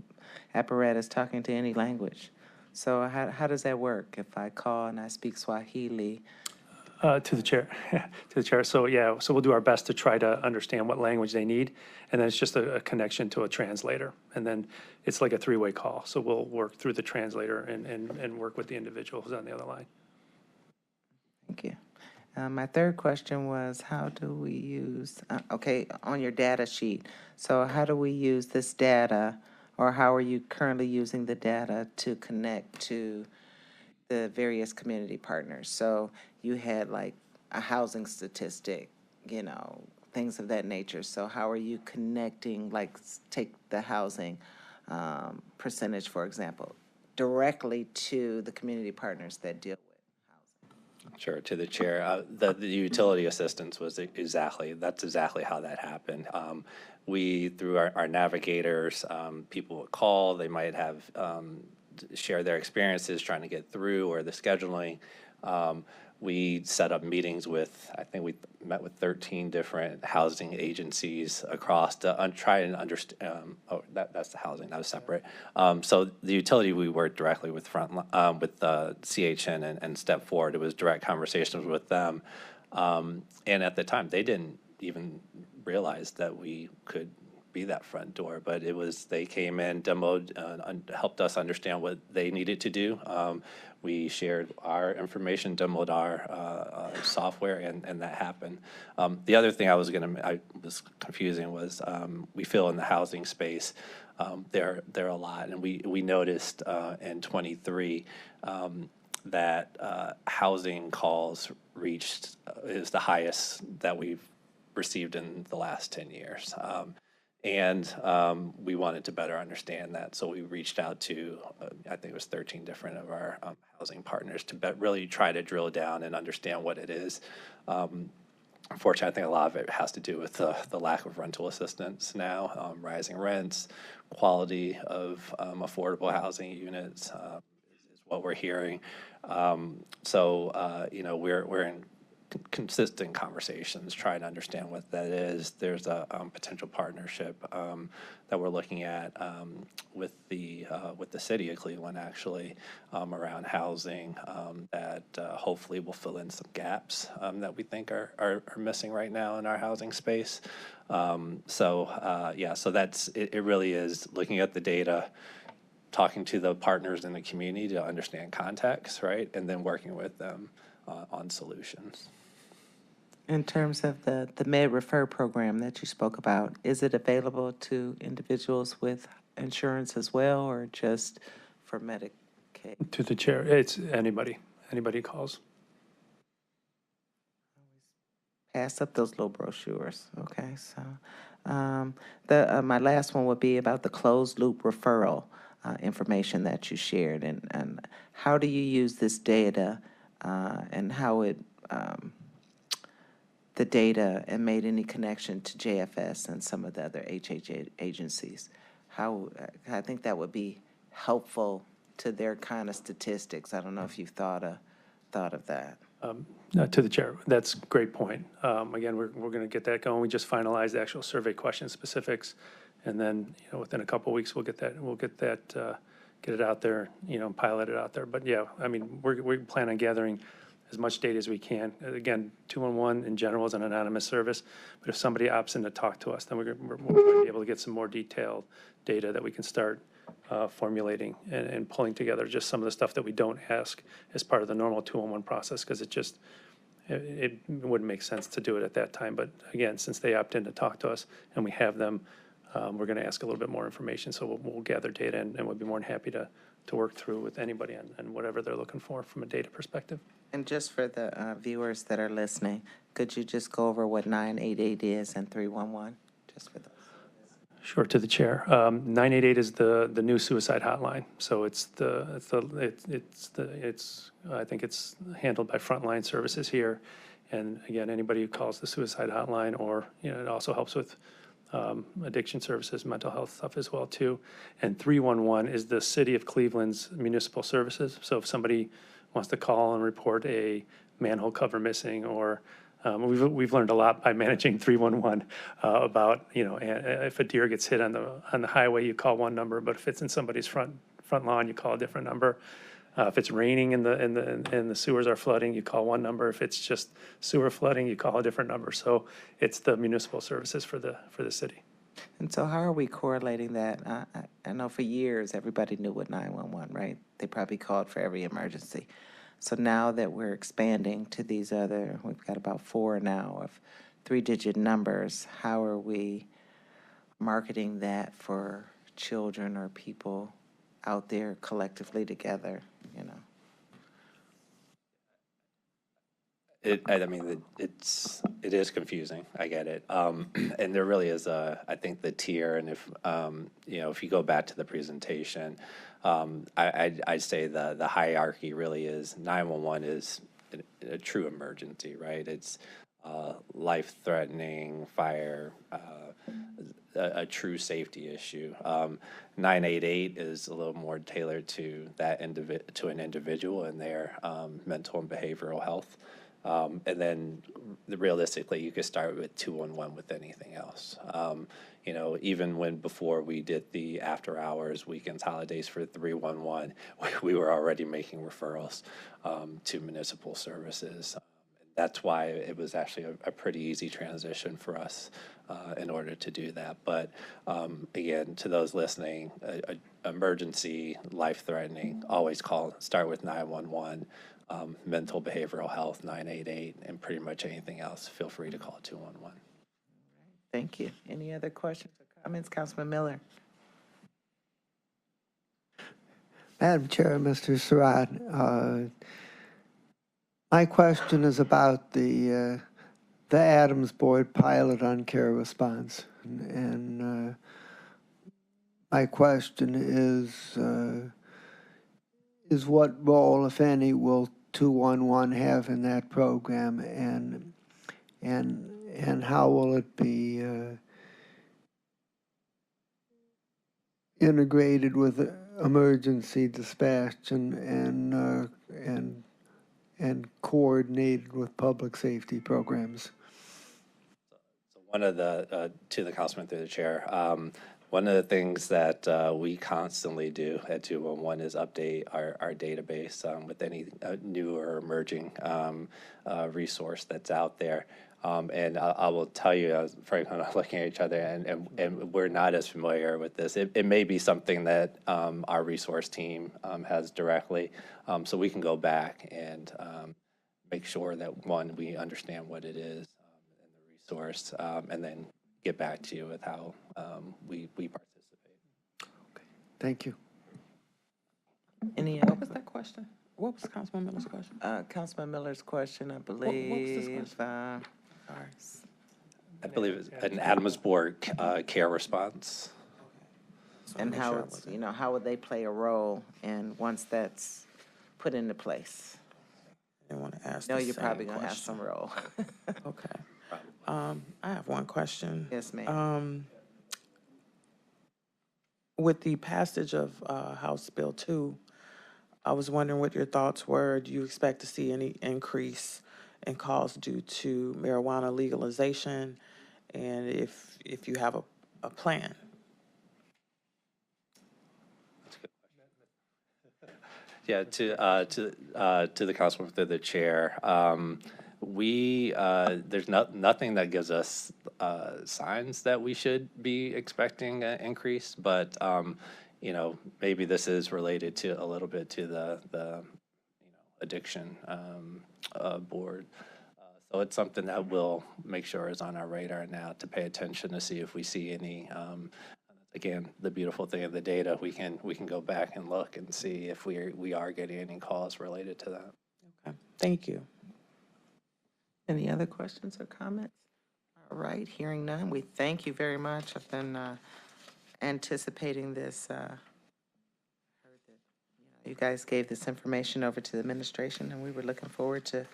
apparatus talking to any language. So how does that work? If I call and I speak Swahili, To the chair, to the chair. So yeah, so we'll do our best to try to understand what language they need. And then it's just a connection to a translator. And then it's like a three-way call. So we'll work through the translator and work with the individual who's on the other line. Thank you. My third question was, how do we use, okay, on your data sheet, so how do we use this data, or how are you currently using the data to connect to the various community partners? So you had like a housing statistic, you know, things of that nature. So how are you connecting, like, take the housing percentage, for example, directly to the community partners that deal with? Sure, to the chair. The utility assistance was that's exactly how that happened. We, through our navigators, people would call, they might have share their experiences trying to get through, or the scheduling. We set up meetings with, I think we met with 13 different housing agencies across to try and understand, that's the housing, that was separate. So the utility, we worked directly with with CHN and Step Forward. It was direct conversations with them. And at the time, they didn't even realize that we could be that front door, but it was, they came in, demoed, helped us understand what they needed to do. We shared our information, demoed our software, and that happened. The other thing I was confusing was we feel in the housing space, there are a lot, and we noticed in 23 that housing calls reached is the highest that we've received in the last 10 years. And we wanted to better understand that, so we reached out to, I think it was 13 different of our housing partners to really try to drill down and understand what it is. Unfortunately, I think a lot of it has to do with the lack of rental assistance now, rising rents, quality of affordable housing units is what we're hearing. So, you know, we're in consistent conversations, trying to understand what that is. There's a potential partnership that we're looking at with the city of Cleveland, actually, around housing that hopefully will fill in some gaps that we think are missing right now in our housing space. Yeah, so that's it. Really is looking at the data, talking to the partners in the community to understand context, right, and then working with them on solutions. In terms of the Med-Refer program that you spoke about, is it available to individuals with insurance as well, or just for Medicaid? To the chair, it's anybody calls. Pass up those little brochures, okay? So, my last one would be about the closed loop referral information that you shared, and how do you use this data, and how it the data, and made any connection to JFS and some of the other HHA agencies? How, I think that would be helpful to their kind of statistics. I don't know if you've thought of that. To the chair, that's a great point. Again, we're going to get that going. We just finalized the actual survey question specifics, and then, you know, within a couple of weeks we'll get it out there, you know, pilot it out there. But yeah, I mean, we plan on gathering as much data as we can. Again, 211 in general is an anonymous service, but if somebody opts in to talk to us, then we're going to be able to get some more detailed data that we can start formulating and pulling together just some of the stuff that we don't ask as part of the normal 211 process, because it wouldn't make sense to do it at that time. But again, since they opt in to talk to us and we have them, we're going to ask a little bit more information. So we'll gather data, and we'll be more than happy to work through with anybody and whatever they're looking for from a data perspective. And just for the viewers that are listening, could you just go over what 988 is and 311, just for those? Sure, to the chair. 988 is the new suicide hotline. So it's I think it's handled by Frontline Services here. And again, anybody who calls the suicide hotline, or, you know, it also helps with addiction services, mental health stuff as well too. And 311 is the City of Cleveland's municipal services. So if somebody wants to call and report a manhole cover missing, or we've learned a lot by managing 311 about, you know, if a deer gets hit on the highway, you call one number, but if it's in somebody's front lawn, you call a different number. If it's raining and the sewers are flooding, you call one number. If it's just sewer flooding, you call a different number. So it's the municipal services for the city. And so how are we correlating that? I know for years, everybody knew what 911, right? They probably called for every emergency. So now that we're expanding to these other, we've got about 4 now of 3-digit numbers, how are we marketing that for children or people out there collectively together, you know? I mean, it is confusing. I get it. And there really is I think the tier, and if, if you go back to the presentation, I'd say the hierarchy really is 911 is a true emergency, right? It's life-threatening fire, a true safety issue. 988 is a little more tailored to to an individual and their mental and behavioral health. And then realistically, you could start with 211 with anything else. Even before we did the after hours, weekends, holidays for 311, we were already making referrals to municipal services. That's why it was actually a pretty easy transition for us in order to do that. But again, to those listening, emergency, life-threatening, always start with 911. Mental behavioral health, 988, and pretty much anything else, feel free to call 211. Thank you. Any other questions or comments? Councilman Miller? Madam Chair, Mr. Surratt, my question is about the Adams Board pilot on care response. And my question is what role, if any, will 211 have in that program, and how will it be integrated with emergency dispatch and coordinated with public safety programs? So one of to the councilman through the chair, one of the things that we constantly do at 211 is update our database with any new or emerging resource that's out there. And I will tell you, Frank and I are looking at each other, and we're not as familiar with this. It may be something that our resource team has directly, so we can go back and make sure that, one, we understand what it is in the resource, and then get back to you with how we participate. Okay, thank you. Any What was that question? What was Councilman Miller's question? Councilman Miller's question, I believe. What was this Sorry. I believe it's an Adams Board care response. And how it's, how would they play a role and once that's put into place? I want to ask. No, the you're same probably gonna have question. some role. Okay. I have one question. Yes, ma'am. With the passage of House Bill 2, I was wondering what your thoughts were. Do you expect to see any increase in calls due to marijuana legalization? And if you have a plan? Yeah, to the councilman through the chair, there's nothing that gives us signs that we should be expecting an increase, but maybe this is related to a little bit to the addiction board. So it's something that we'll make sure is on our radar now to pay attention to see if we see any. Again, the beautiful thing of the data, we can go back and look and see if we are getting any calls related to that. Okay, thank you. Any other questions or comments? All right, hearing none, we thank you very much. I've been anticipating this. Heard that you guys gave this information over to the administration, and we were looking forward to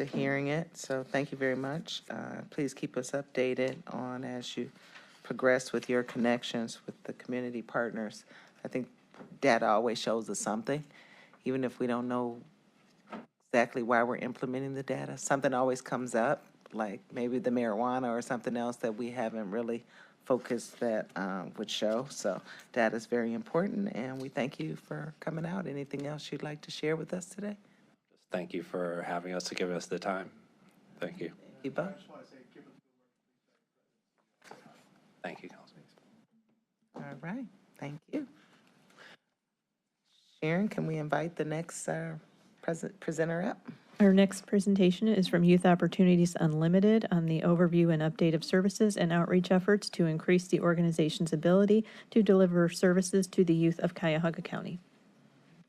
hearing it. So thank you very much. Please keep us updated on as you progress with your connections with the community partners. I think data always shows us something, even if we don't know exactly why we're implementing the data. Something always comes up, like maybe the marijuana or something else that we haven't really focus that would show. So that is very important, and we thank you for coming out. Anything else you'd like to share with us today? Thank you for having us to give us the time. Thank you. Thank you both. Thank you, Councilman. All right, thank you. Sharon, can we invite the next presenter up? Our next presentation is from Youth Opportunities Unlimited on the overview and update of services and outreach efforts to increase the organization's ability to deliver services to the youth of Cuyahoga County.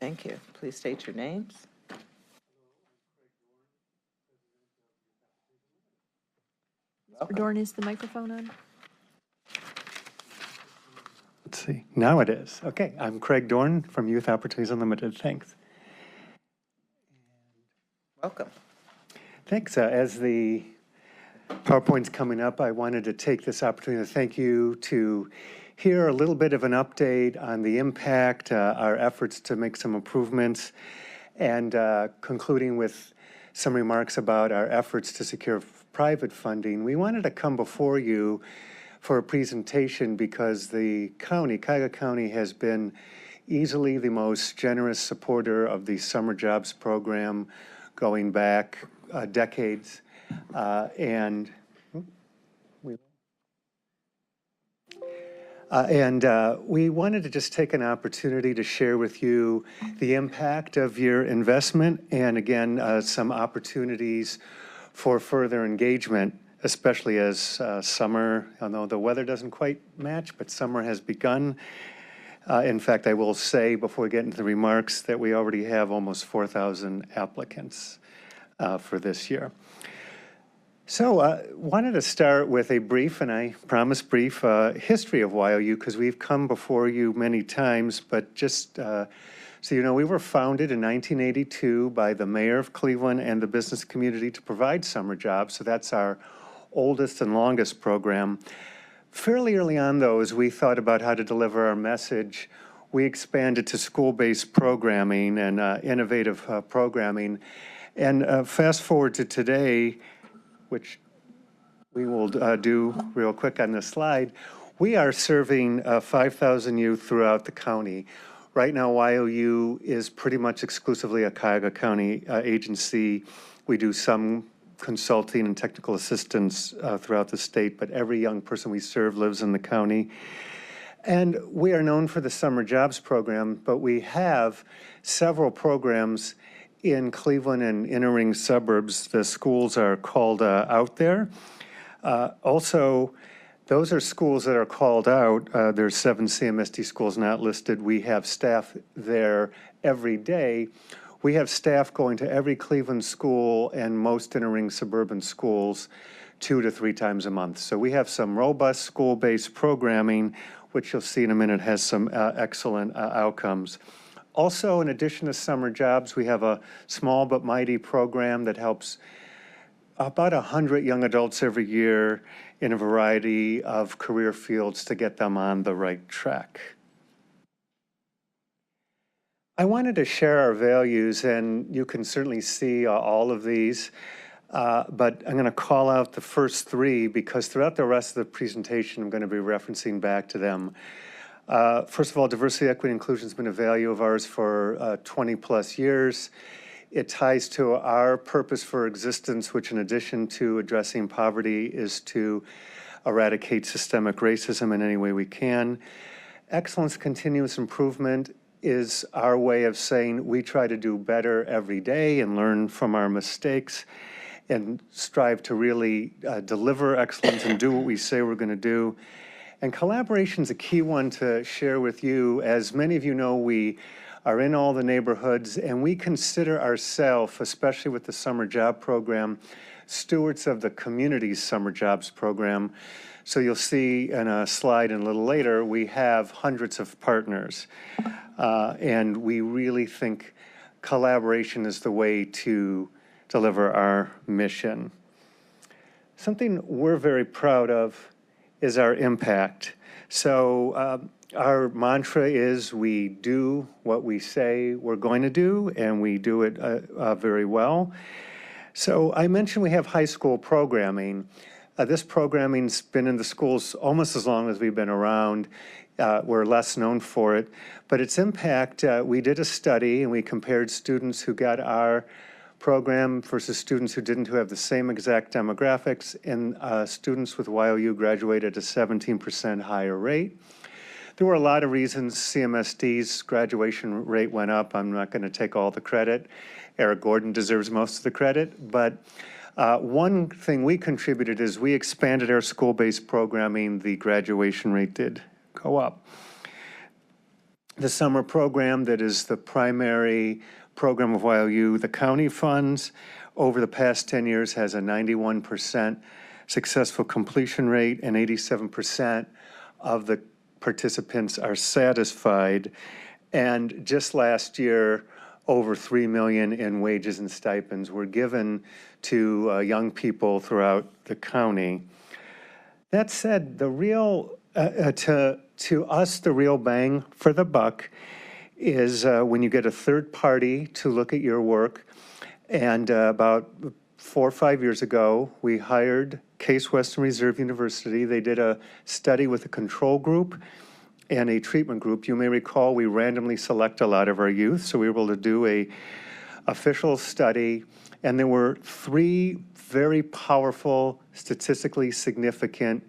Thank you. Please state your names. Mr. Dorn, is the microphone on? Let's see. Now it is. Okay, I'm Craig Dorn from Youth Opportunities Unlimited. Thanks. Welcome. Thanks. As the PowerPoint's coming up, I wanted to take this opportunity to thank you to hear a little bit of an update on the impact, our efforts to make some improvements, and concluding with some remarks about our efforts to secure private funding. We wanted to come before you for a presentation because the county, Cuyahoga County, has been easily the most generous supporter of the summer jobs program going back decades. And we wanted to just take an opportunity to share with you the impact of your investment and, again, some opportunities for further engagement, especially as summer, although the weather doesn't quite match, but summer has begun. In fact, I will say before we get into the remarks that we already have almost 4,000 applicants for this year. So wanted to start with a brief, and I promise brief, history of YOU, because we've come before you many times, but just so you know, we were founded in 1982 by the mayor of Cleveland and the business community to provide summer jobs. So that's our oldest and longest program. Fairly early on, though, as we thought about how to deliver our message, we expanded to school-based programming and innovative programming. And fast forward to today, which we will do real quick on this slide, we are serving 5,000 youth throughout the county. Right now, YOU is pretty much exclusively a Cuyahoga County agency. We do some consulting and technical assistance throughout the state, but every young person we serve lives in the county. And we are known for the summer jobs program, but we have several programs in Cleveland and inner ring suburbs. The schools are called Out There. Also, those are schools that are called out. There's 7 CMSD schools not listed. We have staff there every day. We have staff going to every Cleveland school and most inner ring suburban schools 2 to 3 times a month. So we have some robust school-based programming, which you'll see in a minute has some excellent outcomes. Also, in addition to summer jobs, we have a small but mighty program that helps about 100 young adults every year in a variety of career fields to get them on the right track. I wanted to share our values, and you can certainly see all of these, but I'm going to call out the first 3 because throughout the rest of the presentation, I'm going to be referencing back to them. First of all, diversity, equity, and inclusion has been a value of ours for 20 plus years. It ties to our purpose for existence, which in addition to addressing poverty is to eradicate systemic racism in any way we can. Excellence, continuous improvement is our way of saying we try to do better every day and learn from our mistakes and strive to really deliver excellence and do what we say we're going to do. And collaboration is a key one to share with you. As many of you know, we are in all the neighborhoods, and we consider ourselves, especially with the summer job program, stewards of the community's summer jobs program. So you'll see in a slide a little later, we have hundreds of partners. And we really think collaboration is the way to deliver our mission. Something we're very proud of is our impact. So our mantra is we do what we say we're going to do, and we do it very well. So I mentioned we have high school programming. This programming's been in the schools almost as long as we've been around. We're less known for it. But its impact, we did a study and we compared students who got our program versus students who didn't, who have the same exact demographics, and students with YOU graduated at a 17% higher rate. There were a lot of reasons CMSD's graduation rate went up. I'm not going to take all the credit. Eric Gordon deserves most of the credit. But one thing we contributed is we expanded our school-based programming. The graduation rate did go up. The summer program that is the primary program of YOU, the county funds, over the past 10 years has a 91% successful completion rate, and 87% of the participants are satisfied. And just last year, over $3 million in wages and stipends were given to young people throughout the county. That said, the real, to us, the real bang for the buck is when you get a third party to look at your work. And about 4 or 5 years ago, we hired Case Western Reserve University. They did a study with a control group and a treatment group. You may recall we randomly select a lot of our youth, so we were able to do a official study, and there were 3 very powerful, statistically significant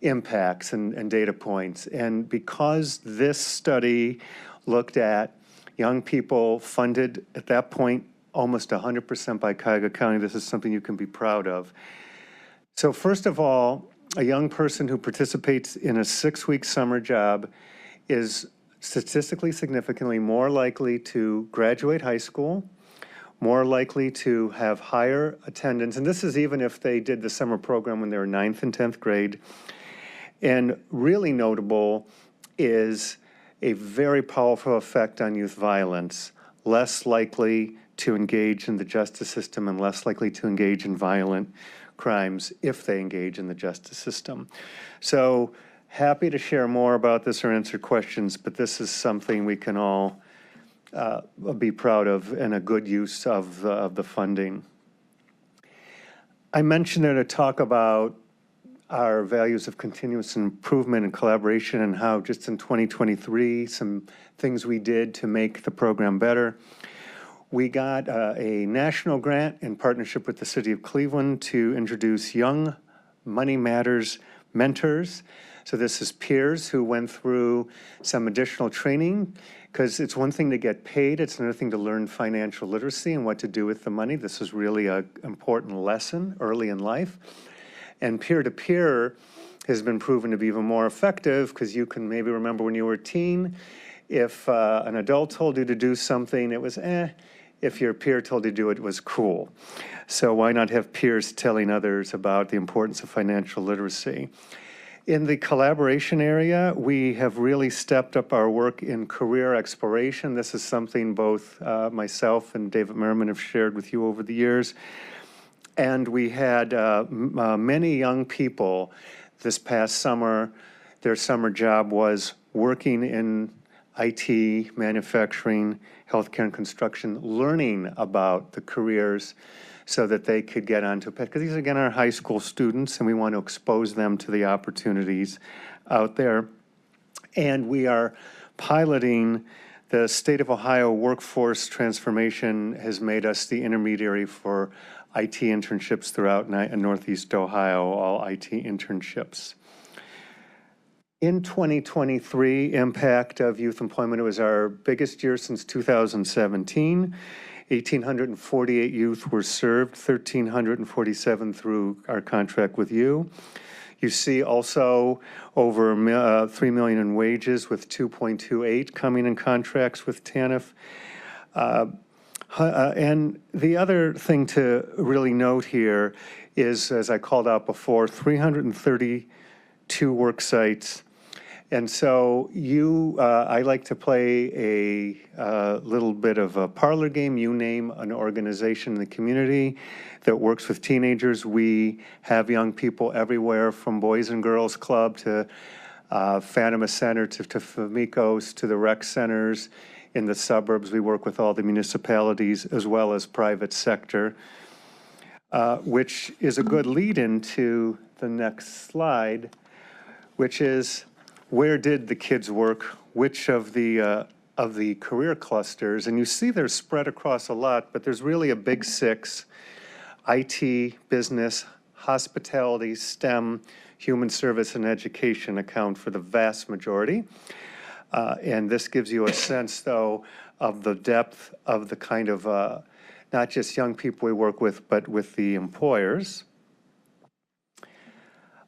impacts and data points. And because this study looked at young people funded at that point almost 100% by Cuyahoga County, this is something you can be proud of. So first of all, a young person who participates in a 6-week summer job is statistically significantly more likely to graduate high school, more likely to have higher attendance, and this is even if they did the summer program when they were 9th and 10th grade. And really notable is a very powerful effect on youth violence, less likely to engage in the justice system and less likely to engage in violent crimes if they engage in the justice system. So happy to share more about this or answer questions, but this is something we can all be proud of and a good use of the funding. I mentioned there to talk about our values of continuous improvement and collaboration and how just in 2023, some things we did to make the program better. We got a national grant in partnership with the City of Cleveland to introduce Young Money Matters mentors. So this is peers who went through some additional training, because it's one thing to get paid, it's another thing to learn financial literacy and what to do with the money. This is really an important lesson early in life. And peer-to-peer has been proven to be even more effective, because you can maybe remember when you were a teen, if an adult told you to do something, it was if your peer told you to do it, it was cool. So why not have peers telling others about the importance of financial literacy? In the collaboration area, we have really stepped up our work in career exploration. This is something both myself and David Merriman have shared with you over the years. And we had many young people this past summer. Their summer job was working in IT, manufacturing, healthcare, and construction, learning about the careers so that they could get onto, because these again are high school students and we want to expose them to the opportunities out there. And we are piloting the State of Ohio Workforce Transformation has made us the intermediary for IT internships throughout Northeast Ohio, all IT internships. In 2023, impact of youth employment, it was our biggest year since 2017. 1,848 youth were served, 1,347 through our contract with you. You see also over $3 million in wages, with 2.28 coming in contracts with TANF. And the other thing to really note here is, as I called out before, 332 work sites. And so I like to play a little bit of a parlor game. You name an organization in the community that works with teenagers. We have young people everywhere, from Boys and Girls Club to Fatima Center to Famicos to the rec centers. In the suburbs, we work with all the municipalities as well as private sector, which is a good lead into the next slide, which is where did the kids work, which of the career clusters, and you see they're spread across a lot, but there's really a big six: IT, business, hospitality, STEM, human service, and education account for the vast majority. And this gives you a sense, though, of the depth of the kind of, not just young people we work with, but with the employers.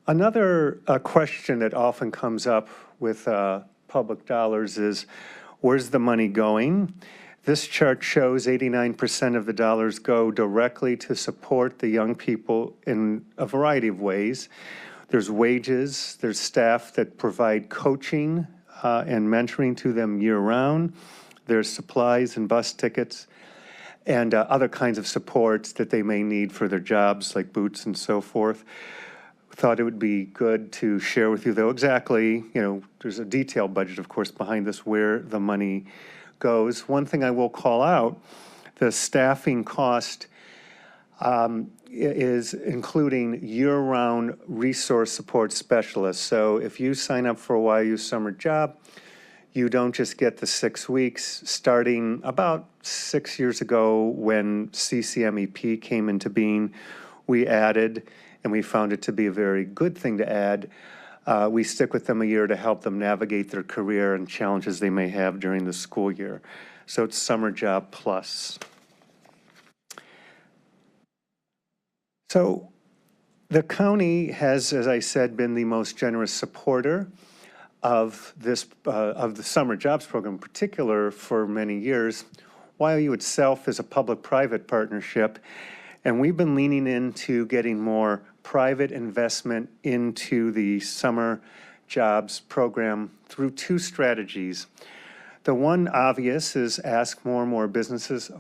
Another question that often comes up with public dollars is, where's the money going? This chart shows 89% of the dollars go directly to support the young people in a variety of ways. There's wages, there's staff that provide coaching and mentoring to them year-round. There's supplies and bus tickets and other kinds of supports that they may need for their jobs, like boots and so forth. Thought it would be good to share with you, though, exactly, there's a detailed budget, of course, behind this, where the money goes. One thing I will call out, the staffing cost is including year-round resource support specialists. So if you sign up for a YU summer job, you don't just get the 6 weeks. Starting about 6 years ago when CCMEP came into being, we added, and we found it to be a very good thing to add, we stick with them a year to help them navigate their career and challenges they may have during the school year. So it's Summer Job Plus. So the county has, as I said, been the most generous supporter of this, of the Summer Jobs Program in particular for many years. YOU itself is a public-private partnership, and we've been leaning into getting more private investment into the Summer Jobs Program through two strategies. The one obvious is ask more and more businesses,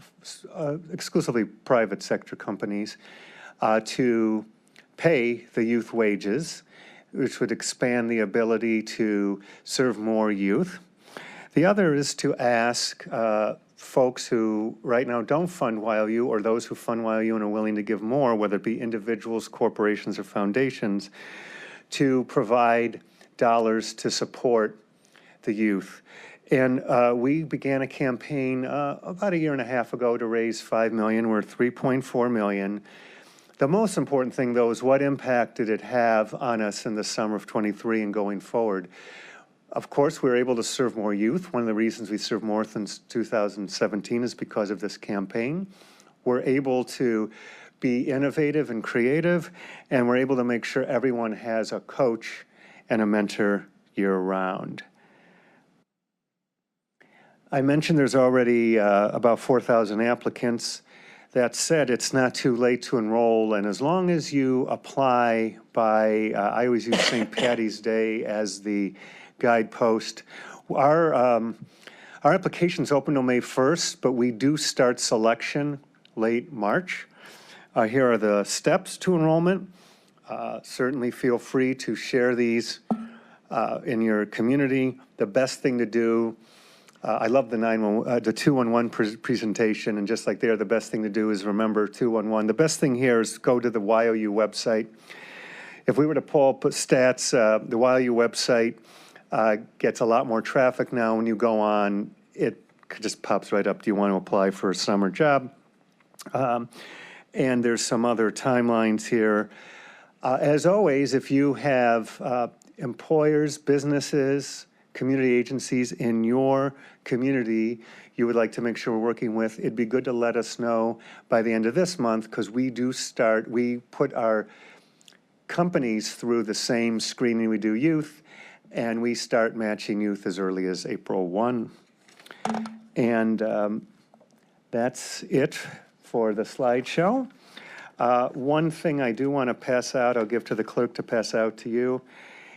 exclusively private sector companies, to pay the youth wages, which would expand the ability to serve more youth. The other is to ask folks who right now don't fund YOU, or those who fund YOU and are willing to give more, whether it be individuals, corporations, or foundations, to provide dollars to support the youth. And we began a campaign about 1.5 years ago to raise $5 million. We're at $3.4 million. The most important thing, though, is what impact did it have on us in the summer of '23 and going forward? Of course, we were able to serve more youth. One of the reasons we served more since 2017 is because of this campaign. We're able to be innovative and creative, and we're able to make sure everyone has a coach and a mentor year-round. I mentioned there's already about 4,000 applicants. That said, it's not too late to enroll, and as long as you apply by, I always use St. Patty's Day as the guidepost. Our application's open till May 1st, but we do start selection late March. Here are the steps to enrollment. Certainly feel free to share these in your community. The best thing to do, I love the 211 presentation, and just like there, the best thing to do is remember 211. The best thing here is go to the YOU website. If we were to put stats, the YOU website gets a lot more traffic now. When you go on, it just pops right up. Do you want to apply for a summer job? And there's some other timelines here. As always, if you have employers, businesses, community agencies in your community you would like to make sure we're working with, it'd be good to let us know by the end of this month, because we put our companies through the same screening we do youth, and we start matching youth as early as April 1. And that's it for the slideshow. One thing I do want to pass out, I'll give to the clerk to pass out to you.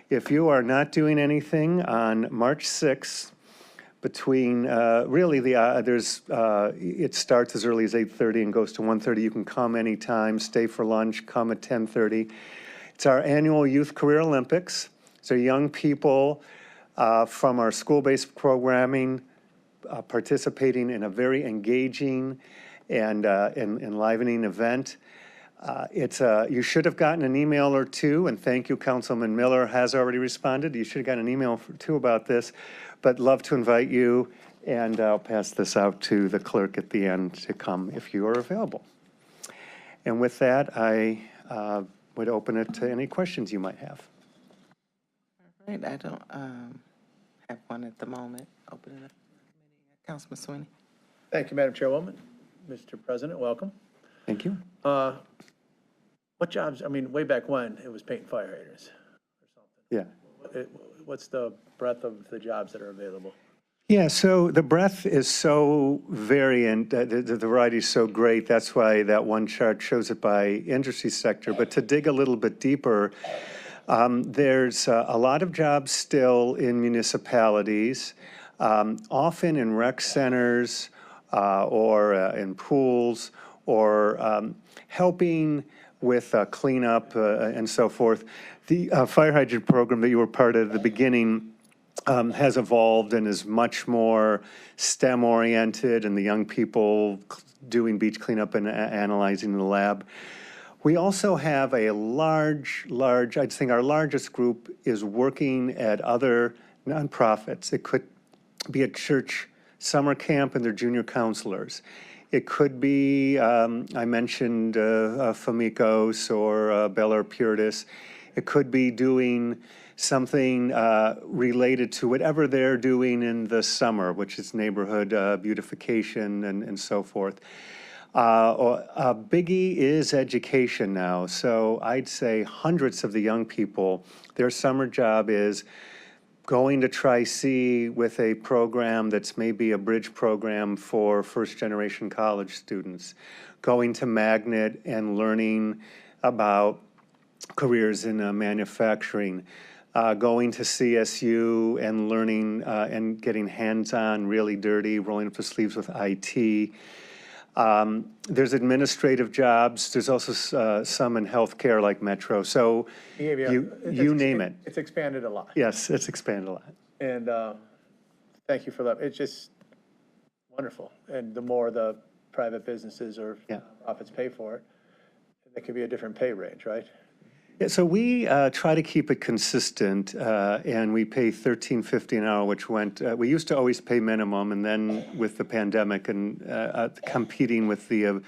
If you are not doing anything on March 6th, between it starts as early as 8:30 and goes to 1:30. You can come anytime, stay for lunch, come at 10:30. It's our annual Youth Career Olympics. So young people from our school-based programming participating in a very engaging and enlivening event. You should have gotten an email or two, and thank you, Councilman Miller has already responded. You should have gotten an email too about this, but love to invite you, and I'll pass this out to the clerk at the end to come if you are available. And with that, I would open it to any questions you might have. All right, I don't have one at the moment. Open it up. Councilman Sweeney. Thank you, Madam Chairwoman. Mr. President, welcome. Thank you. What jobs, I mean, way back when, it was painting fire hydrants or something. Yeah. What's the breadth of the jobs that are available? Yeah, so the breadth is so variant, the variety is so great. That's why that one chart shows it by industry sector. But to dig a little bit deeper, there's a lot of jobs still in municipalities, often in rec centers or in pools, or helping with cleanup and so forth. The fire hydrant program that you were part of at the beginning has evolved and is much more STEM-oriented, and the young people doing beach cleanup and analyzing in the lab. We also have a large, I'd think our largest group is working at other nonprofits. It could be a church summer camp and their junior counselors. It could be, I mentioned Famicos or Bel Air Puritas. It could be doing something related to whatever they're doing in the summer, which is neighborhood beautification and so forth. A biggie is education now. So I'd say hundreds of the young people, their summer job is going to Tri-C with a program that's maybe a bridge program for first-generation college students, going to Magnet and learning about careers in manufacturing, going to CSU and learning and getting hands-on, really dirty, rolling up the sleeves with IT. There's administrative jobs. There's also some in healthcare like Metro. So you name it. It's expanded a lot. Yes, it's expanded a lot. And thank you for that. It's just wonderful. And the more the private businesses or profits pay for it, there could be a different pay range, right? Yeah, so we try to keep it consistent, and we pay $13.50 an hour, which went, we used to always pay minimum, and then with the pandemic and competing with the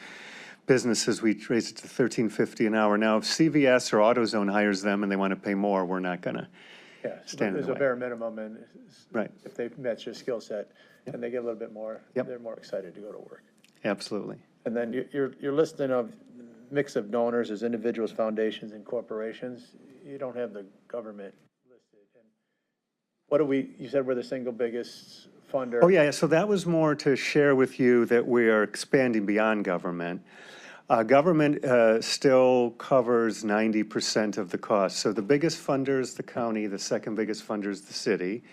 businesses, we raised it to $13.50 an hour. Now, if CVS or AutoZone hires them and they want to pay more, we're not going to stand in There's the a way. bare minimum, and Right. if they match your skill set and they get a little bit more, they're more excited to go to work. Absolutely. And then you're listing of mix of donors as individuals, foundations, and corporations. You don't have the government listed. And what do you said we're the single biggest funder. Oh, yeah, so that was more to share with you that we are expanding beyond government. Government still covers 90% of the cost. So the biggest funder is the county, the second biggest funder is the city.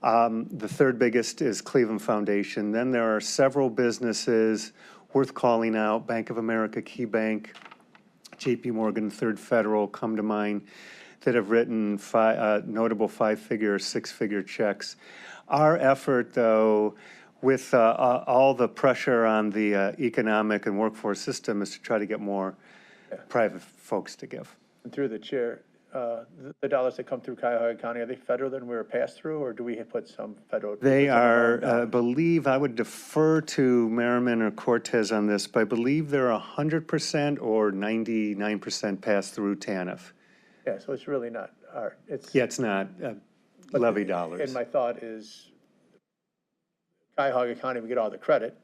The third biggest is Cleveland Foundation. Then there are several businesses worth calling out. Bank of America, KeyBank, JP Morgan, Third Federal come to mind that have written notable five-figure, six-figure checks. Our effort, though, with all the pressure on the economic and workforce system is to try to get more private folks to give. And through the chair, the dollars that come through Cuyahoga County, are they federal then we're passed through, or do we put some federal? They are, I believe, I would defer to Merriman or Cortez on this, but I believe they're 100% or 99% pass through TANF. Yeah, so it's really not our, it's. Yeah, it's not levy dollars. And my thought is Cuyahoga County, we get all the credit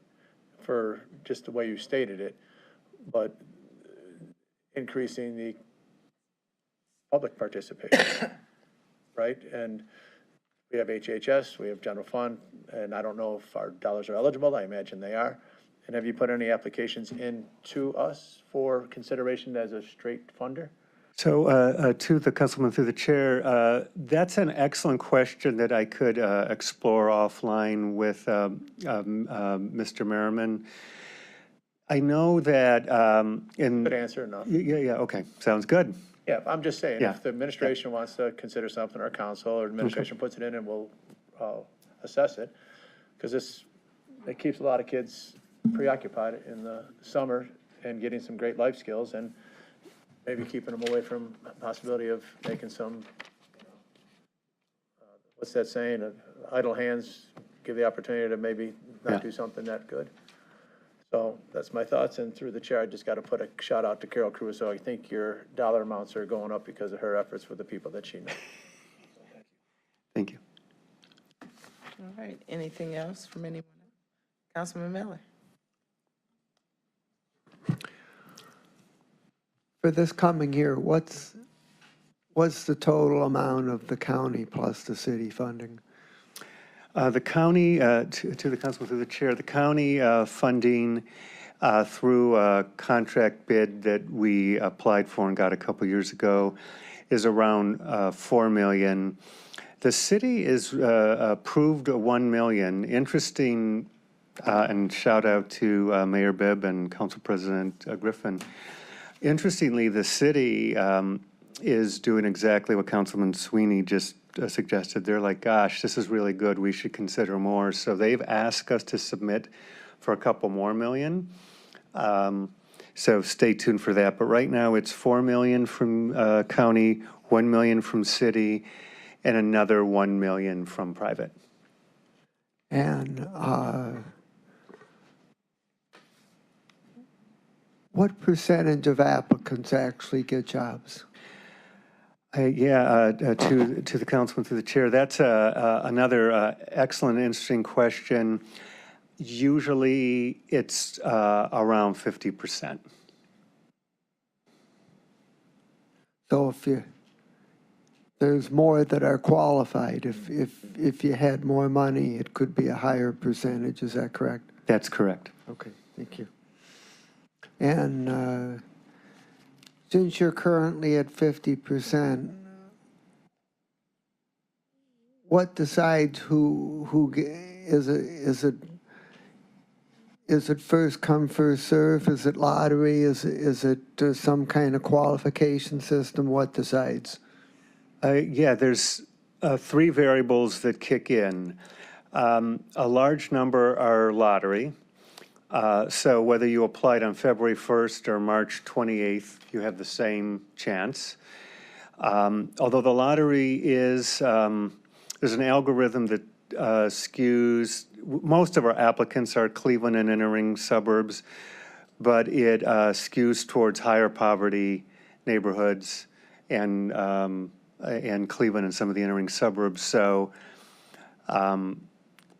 for just the way you stated it, but increasing the public participation, right? And we have HHS, we have general fund, and I don't know if our dollars are eligible. I imagine they are. And have you put any applications in to us for consideration as a straight funder? So to the councilman through the chair, that's an excellent question that I could explore offline with Mr. Merriman. I know that in. Good answer, no. Yeah, okay, sounds good. Yeah, I'm just saying, Yeah. if the administration wants to consider something, or council, or administration puts it in, and we'll assess it, because it keeps a lot of kids preoccupied in the summer, and getting some great life skills, and maybe keeping them away from the possibility of making some, what's that saying, idle hands give the opportunity to maybe not do something that good. So that's my thoughts, and through the chair, I just got to put a shout out to Carol Crusoe. I think your dollar amounts are going up because of her efforts with the people that she knows. Thank you. All right, anything else from anyone? Councilman Miller? For this coming year, what's the total amount of the county plus the city funding? The county, to the council through the chair, the county funding through a contract bid that we applied for and got a couple years ago is around $4 million. The city is approved $1 million. Interesting, and shout out to Mayor Bibb and Council President Griffin. Interestingly, the city is doing exactly what Councilman Sweeney just suggested. They're like, gosh, this is really good. We should consider more. So they've asked us to submit for a couple more million. So stay tuned for that. But right now it's 4 million from county, 1 million from city, and another 1 million from private. And what percentage of applicants actually get jobs? To the councilman through the chair, that's another excellent, interesting question. Usually it's around 50%. So there's more that are qualified. If you had more money, it could be a higher percentage. Is that correct? That's correct. Okay, thank you. And since you're currently at 50%, what decides who is it first come, first serve? Is it lottery? Is it some kind of qualification system? What decides? There's 3 variables that kick in. A large number are lottery. So whether you applied on February 1st or March 28th, you have the same chance. Although the lottery is, there's an algorithm that skews, most of our applicants are Cleveland and inner-ring suburbs, but it skews towards higher poverty neighborhoods and Cleveland and some of the inner-ring suburbs. So,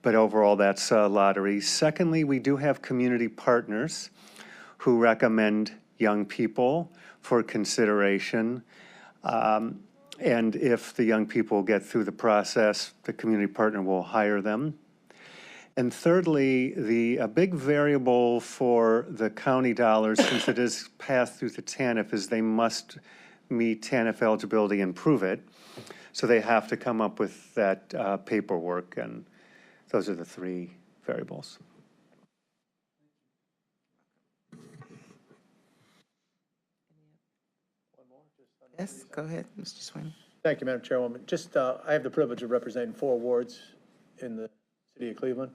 but overall, that's a lottery. Secondly, we do have community partners who recommend young people for consideration. And if the young people get through the process, the community partner will hire them. And thirdly, a big variable for the county dollars, since it is passed through the TANF, is they must meet TANF eligibility and prove it. So they have to come up with that paperwork, and those are the 3 variables. Yes, go ahead, Mr. Sweeney. Thank you, Madam Chairwoman. Just, I have the privilege of representing 4 wards in the city of Cleveland.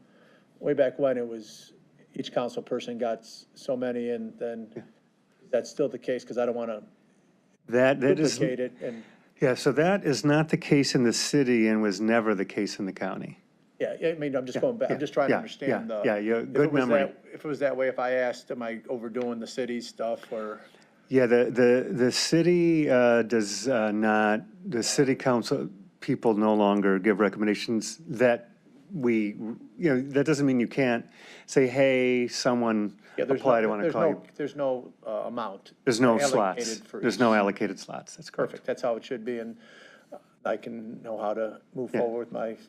Way back when, it was each council person got so many, and then that's still the case, because I don't want to duplicate it. And Yeah, so that is not the case in the city and was never the case in the county. yeah, I mean, I'm just going back, I'm just trying to understand. Good memory. If it was that way, if I asked, am I overdoing the city stuff, or? Yeah, the city does not, the city council people no longer give recommendations that that doesn't mean you can't say, hey, someone applied, I want to call you. There's no amount. There's no allocated slots. for There's each. no allocated slots. That's correct. Perfect, that's how it should be, and I can know how to move forward with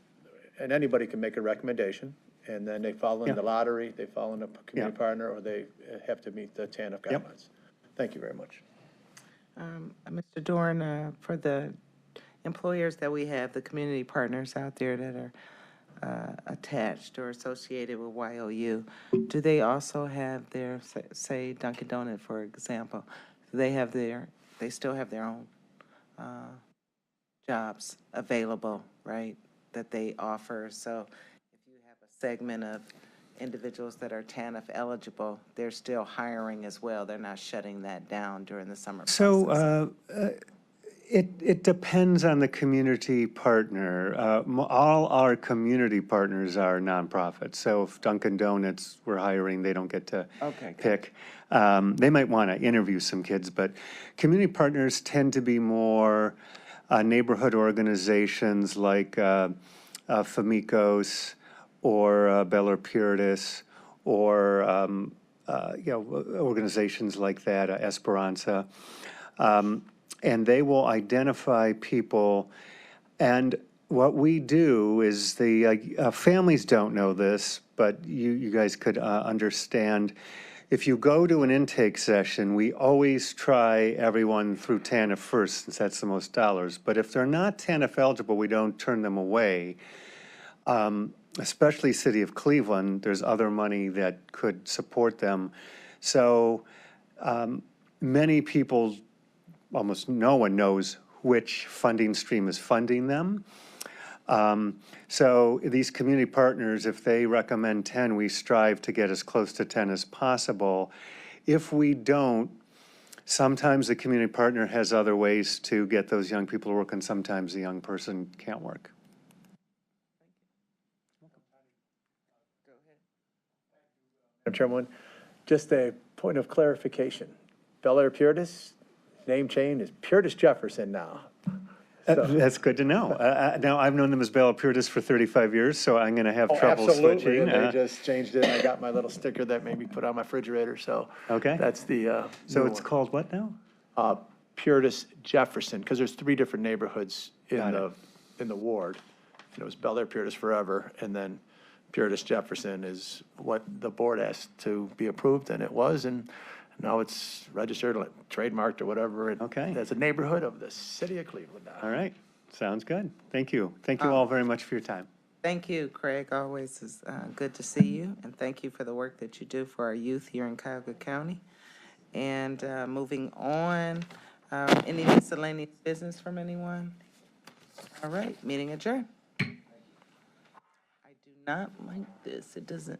and anybody can make a recommendation, and then they follow in the lottery, they follow in a community partner, or they have to meet the TANF guidelines. Thank you very much. Mr. Dorn, for the employers that we have, the community partners out there that are attached or associated with YOU, do they also have their, say Dunkin' Donut, for example, they still have their own jobs available, right, that they offer? So if you have a segment of individuals that are TANF eligible, they're still hiring as well. They're not shutting that down during the summer process. So it depends on the community partner. All our community partners are nonprofits. So if Dunkin' Donuts were hiring, they don't get to Okay, pick. They might want to interview some kids, but community partners tend to be more neighborhood organizations like Famicos or Bel Puritas or organizations like that, Esperanza. And they will identify people. And what we do is families don't know this, but you guys could understand. If you go to an intake session, we always try everyone through TANF first, since that's the most dollars. But if they're not TANF eligible, we don't turn them away. Especially City of Cleveland, there's other money that could support them. So many people, almost no one knows which funding stream is funding them. So these community partners, if they recommend 10, we strive to get as close to 10 as possible. If we don't, sometimes the community partner has other ways to get those young people to work, and sometimes the young person can't work. Madam Chairwoman, just a point of clarification. Bel Air Puritas, name change is Puritas Jefferson now. That's good to know. Now, I've known them as Bel Air Puritas for 35 years, so I'm going to have trouble Absolutely, switching. and they just changed it. I got my little sticker that made me put on my refrigerator, so. Okay. That's the. So new it's one. called what now? Puritas Jefferson, because there's 3 different neighborhoods in Got the ward. And it was Bel Air Puritas forever, and then Puritas Jefferson is what the board asked to be approved, and it was, and now it's registered, like, trademarked or whatever. Okay. As a neighborhood of the city of Cleveland now. All right. Sounds good. Thank you. Thank you all very much for your time. Thank you, Craig. Always is good to see you, and thank you for the work that you do for our youth here in Cuyahoga County. And moving on, any miscellaneous business from anyone? All right, meeting adjourned. I do not like this. It doesn't.